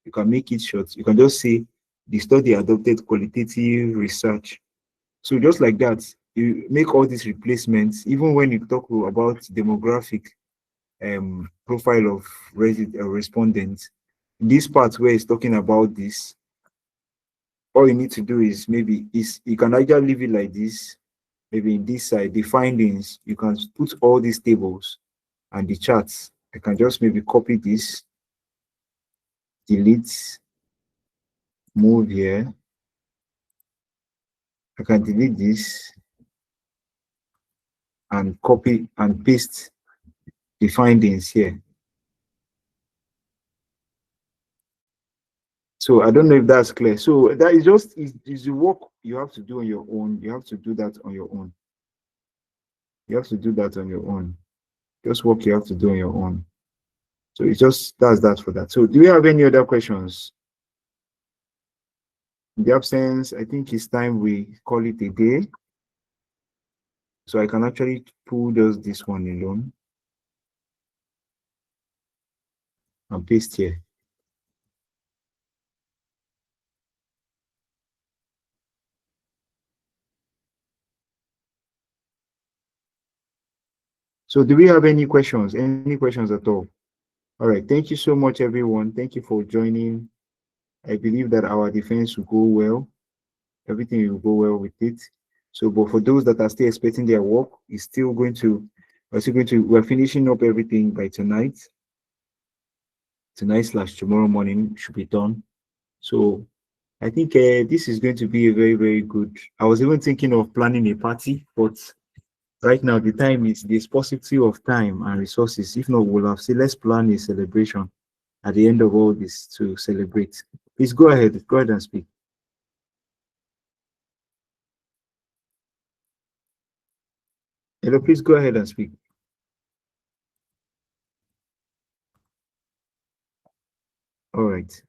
You can make it short. You can just say the study adopted qualitative research. So just like that, you make all these replacements. Even when you talk about demographic profile of respondents, this part where it's talking about this, all you need to do is maybe is you can either leave it like this. Maybe in this side, the findings, you can put all these tables and the charts. I can just maybe copy this, delete, move here. I can delete this and copy and paste the findings here. So I don't know if that's clear. So that is just is the work you have to do on your own. You have to do that on your own. You have to do that on your own. Just work you have to do on your own. So it's just that's that for that. So do we have any other questions? In the absence, I think it's time we call it a day. So I can actually pull just this one alone and paste here. So do we have any questions? Any questions at all? All right. Thank you so much, everyone. Thank you for joining. I believe that our defense will go well. Everything will go well with it. So, but for those that are still expecting their work, it's still going to, we're finishing up everything by tonight. Tonight / tomorrow morning should be done. So I think this is going to be a very, very good. I was even thinking of planning a party, but right now the time is there's paucity of time and resources. If not, we'll have said let's plan a celebration at the end of all this to celebrate. Please go ahead and speak. Hello, please go ahead and speak. All right.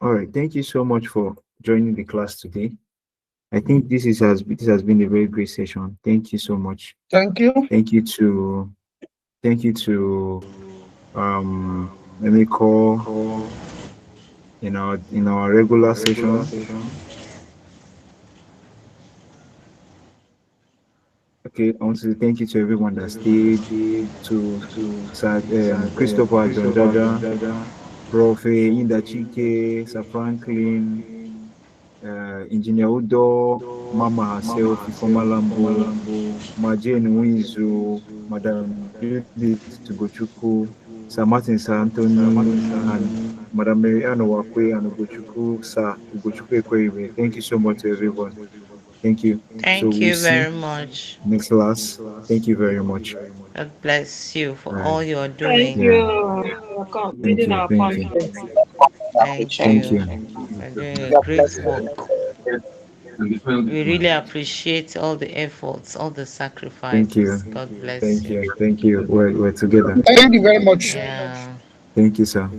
All right. Thank you so much for joining the class today. I think this has been a very great session. Thank you so much. Thank you. Thank you to let me call in our regular session. Okay, I want to say thank you to everyone that stayed, to Christopher, John Jaja, Prof. Inda Chike, Sir Franklin, Engineer Udo, Mama herself, Ifoma Lambo, Majane Wizu, Madam Judith Tugochukwu, Sir Martin Sir Anthony, and Madam Marianne Wakwe and Ugochukwu, Sir Ugochukwu Ekweribe. Thank you so much to everyone. Thank you. So Thank we'll you see very much. next class. Thank you very much. God bless you for All right. all you're Thank doing. Yeah. you for Thank completing you. our Thank you. conference. Thank Thank you. you. You're doing a great work. We really appreciate all the efforts, all the Thank sacrifices. you. God bless Thank you. you. Thank you. We're together. Thank you very much. Yeah. Thank you, sir.